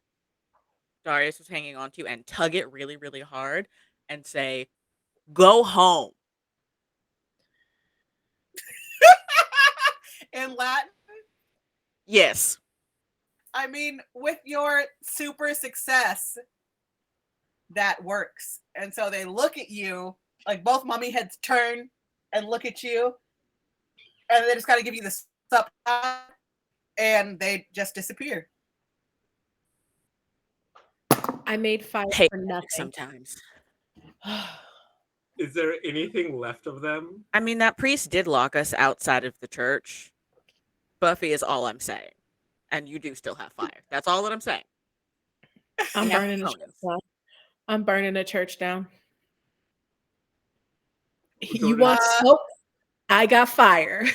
Darius was hanging onto and tug it really, really hard and say, "Go home." In Latin? Yes. I mean, with your super success, that works. And so they look at you, like both mummy heads turn and look at you, and they just gotta give you the sup, and they just disappear. I made 5 Hey, for nothing. sometimes. Is there anything left of them? I mean, that priest did lock us outside of the church. Buffy is all I'm saying. and you do still have fire. That's all that I'm saying. I'm We have burning the church components. down. I'm burning the church down. You Jordan? want smoke? I got fire.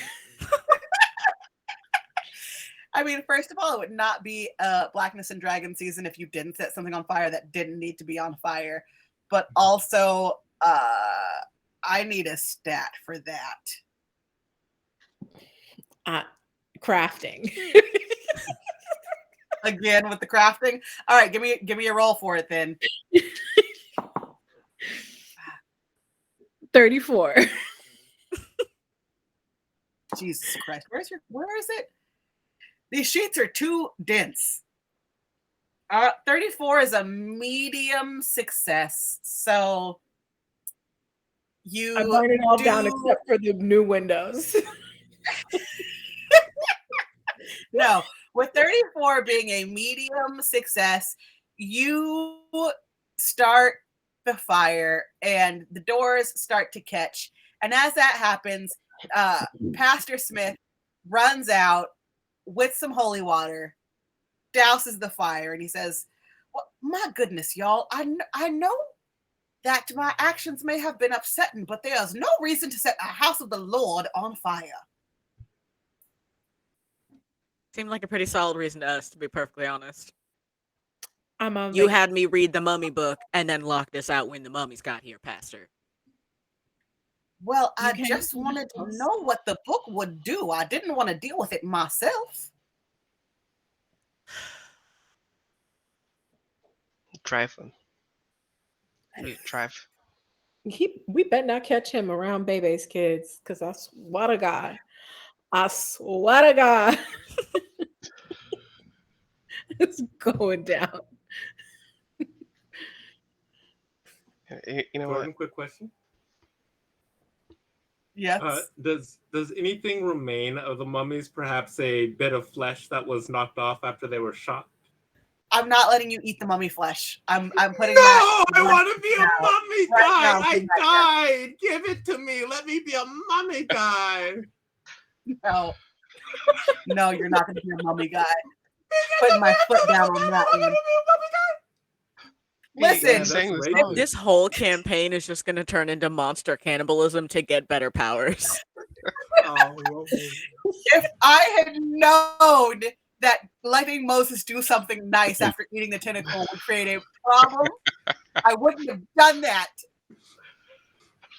I mean, first of all, it would not be Blackness and Dragons season if you didn't set something on fire that didn't need to be on fire. But also, I need a stat for that. Crafting. Again with the crafting. All right, give me a roll for it then. 34. Jesus Christ, where is it? These sheets are too dense. 34 is a medium success. So you I burned it all down except for the new windows. No, with 34 being a medium success, you start the fire and the doors start to catch. And as that happens, Pastor Smith runs out with some holy water, douses the fire, and he says, well, my goodness, y'all, I know that my actions may have been upsetting, but there's no reason to set a house of the Lord on fire. Seemed like a pretty solid reason to us, to be perfectly honest. I'm You had me read the mummy book and then locked us out when the mummies got here, Pastor. Well, I just wanted to know what the book would do. I didn't want to deal with it myself. Trifling. Trif. We better not catch him around Bebe's kids, because I swear to God. It's going down. You know Jordan, what? quick question. Yes. Does anything remain of the mummies? Perhaps a bit of flesh that was knocked off after they were shot? I'm not letting you eat the mummy flesh. I'm putting No, that. I want to be a mummy guy. Right now, I died. Give it to me. Let me be a mummy guy. No, you're not going to be a mummy guy. Putting my foot down on that one. Listen, This whole campaign is just going to turn into monster cannibalism to get better powers. If I had known that letting Moses do something nice after eating the tentacle would create a problem, I wouldn't have done that.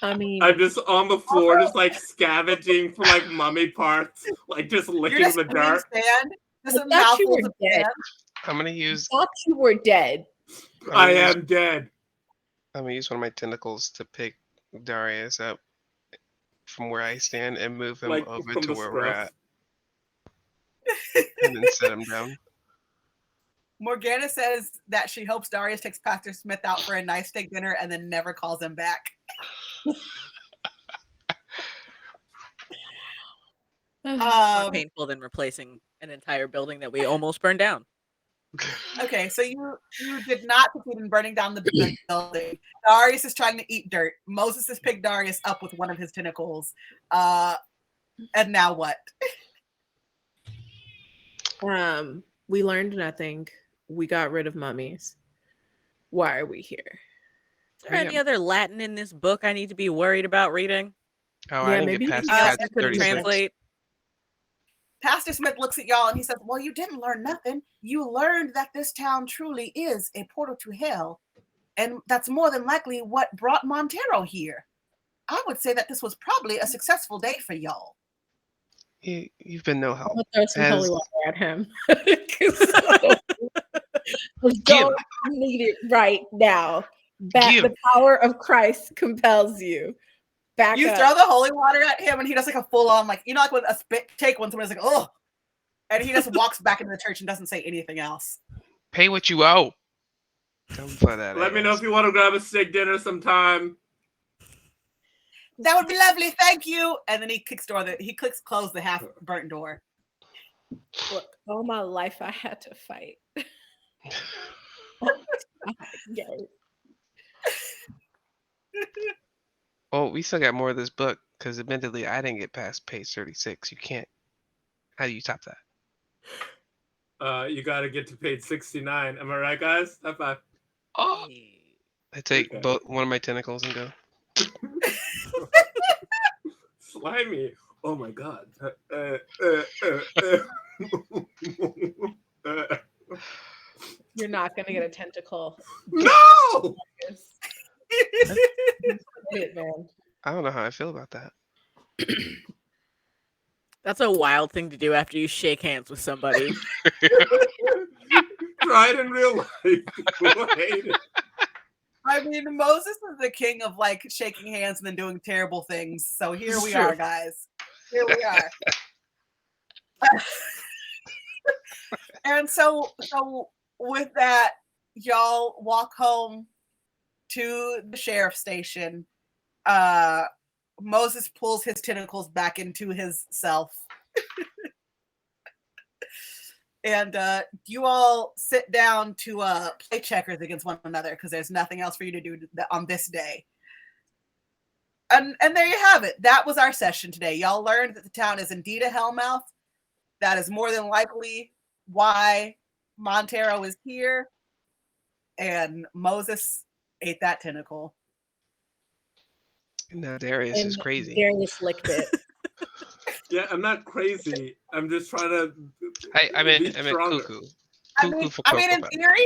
I mean, I'm just on the floor, just like scavenging for like mummy parts, like just licking the dirt. I thought you were dead. I'm gonna use. I thought you were dead. I am dead. I'm gonna use one of my tentacles to pick Darius up from where I stand and move him Like, over from to the where we're scruff. at, and then set him down. Morgana says that she hopes Darius takes Pastor Smith out for a nice steak dinner and then never calls him back. More painful than replacing an entire building that we almost burned down. Okay, so you did not succeed in burning down the building. Darius is trying to eat dirt. Moses has picked Darius up with one of his tentacles. And now what? We learned nothing. We got rid of mummies. Why are we here? Is there any other Latin in this book I need to be worried about reading? Oh, I didn't get past I couldn't 36. translate. Pastor Smith looks at y'all and he says, well, you didn't learn nothing. You learned that this town truly is a portal to hell. And that's more than likely what brought Montero here. I would say that this was probably a successful day for y'all. You've been no help. I'm gonna throw some holy water at him. Don't need it right now. The power of Christ compels you. Back you up. Throw the holy water at him and he does like a full on, like, you know, like when a spit take when somebody's like, oh, and he just walks back into the church and doesn't say anything else. Pay what you owe. Don't play that. Let me know if you want to grab a steak dinner sometime. That would be lovely, thank you. And then he clicks close the half burnt door. Look, all my life I had to fight. Oh, we still got more of this book because admittedly I didn't get past page 36. You can't. How do you top that? You gotta get to page 69. Am I right, guys? High five. Oh, I take Okay. both one of my tentacles and go. Slimy. Oh my god. You're not gonna get a tentacle. No! It, man. I don't know how I feel about that. That's a wild thing to do after you shake hands with somebody. Try it in real life. People hate it. I mean, Moses is the king of like shaking hands and then doing terrible things. So here we Sure. are, guys. Here we are. And so with that, y'all walk home to the sheriff's station. Moses pulls his tentacles back into his self. And you all sit down to play checkers against one another because there's nothing else for you to do on this day. And there you have it. That was our session today. Y'all learned that the town is indeed a hellmouth. That is more than likely why Montero is here. And Moses ate that tentacle. Now Darius is And crazy. Darius licked it. Yeah, I'm not crazy. I'm just trying to. I meant be stronger. cuckoo. I Cuckoo mean, for in Cocoa Butter. theory,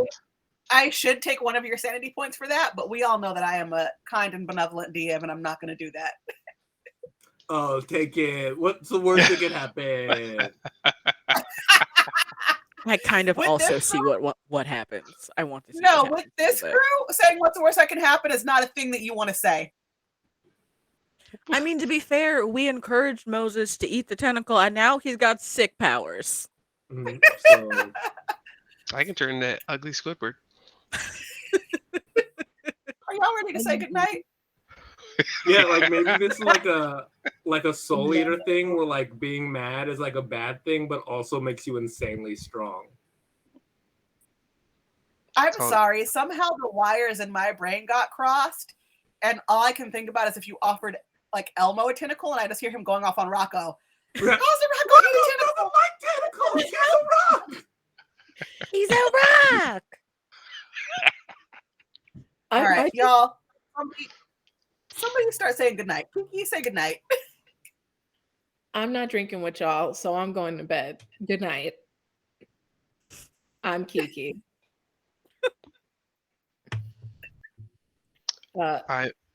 I should take one of your sanity points for that, but we all know that I am a kind and benevolent DM, and I'm not going to do that. Oh, take it. What's the worst that could happen? I kind of With also this see what happens. I want to see. No, what with happens this with crew, it. saying what's the worst that can happen is not a thing that you want to say. I mean, to be fair, we encouraged Moses to eat the tentacle, and now he's got sick powers. So, I can turn that ugly Squidward. Are y'all ready to say goodnight? yeah, like maybe this is like a soul eater thing where like being mad is like a bad thing, but also makes you insanely strong. I'm Called- sorry. Somehow the wires in my brain got crossed, and all I can think about is if you offered like Elmo a tentacle, and I just hear him going off on Rocco. How's the Rocco eat a tentacle? Tentacles, he's a rock. He's a rock. All right, I y'all. Somebody start saying goodnight. Kiki, say goodnight. I'm not drinking with y'all, so I'm going to bed. Good night. I'm Kiki.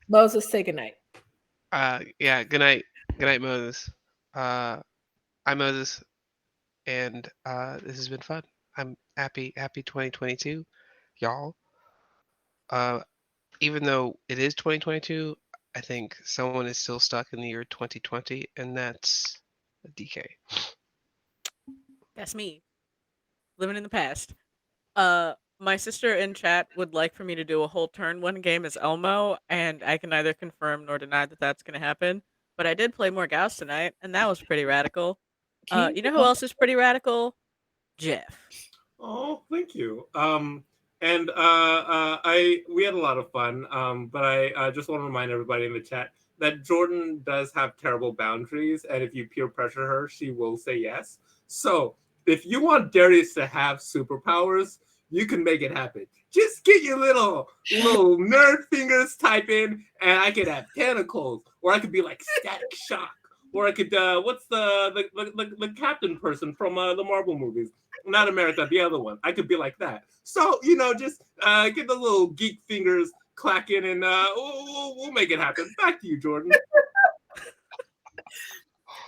Moses, say goodnight. Yeah, good night. Good night, Moses. I'm Moses, and this has been fun. I'm happy 2022, y'all. Even though it is 2022, I think someone is still stuck in the year 2020, and that's DK. That's me. Living in the past. My sister in chat would like for me to do a whole turn one game as Elmo, and I can neither confirm nor deny that that's going to happen. But I did play more Gauss tonight, and that was pretty radical. You know who else is pretty radical? Jeff. Oh, thank you. And we had a lot of fun. But I just want to remind everybody in the chat that Jordan does have terrible boundaries, and if you peer pressure her, she will say yes. So if you want Darius to have superpowers, you can make it happen. Just get your little nerd fingers typing, and I could have tentacles, or I could be like Static Shock, or I could what's the captain person from the Marvel movies? Not America, the other one. I could be like that. So just get the little geek fingers clacking, and we'll make it happen. Back to you, Jordan.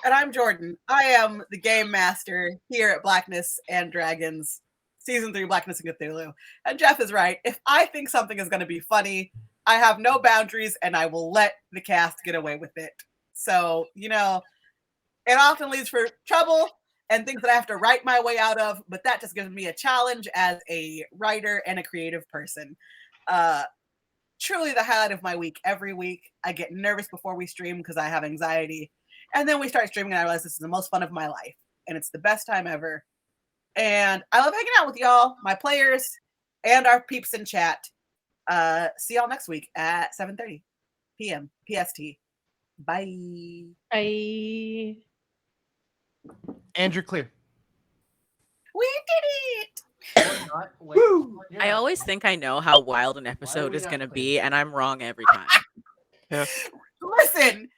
And I'm Jordan. I am the game master here at Blackness and Dragons, Season 3, Blackness and Cthulhu. And Jeff is right. If I think something is going to be funny, I have no boundaries, and I will let the cast get away with it. So, it often leads for trouble and things that I have to write my way out of, but that just gives me a challenge as a writer and a creative person. Truly the highlight of my week. Every week, I get nervous before we stream because I have anxiety. And then we start streaming, and I realize this is the most fun of my life. And it's the best time ever. And I love hanging out with y'all, my players, and our peeps in chat. See y'all next week at 7:30 p.m. PST. Bye. Bye. Andrew Clear. We did it! Woo! I always think I know how wild an episode is going to be, and I'm wrong every time. Yeah. Listen,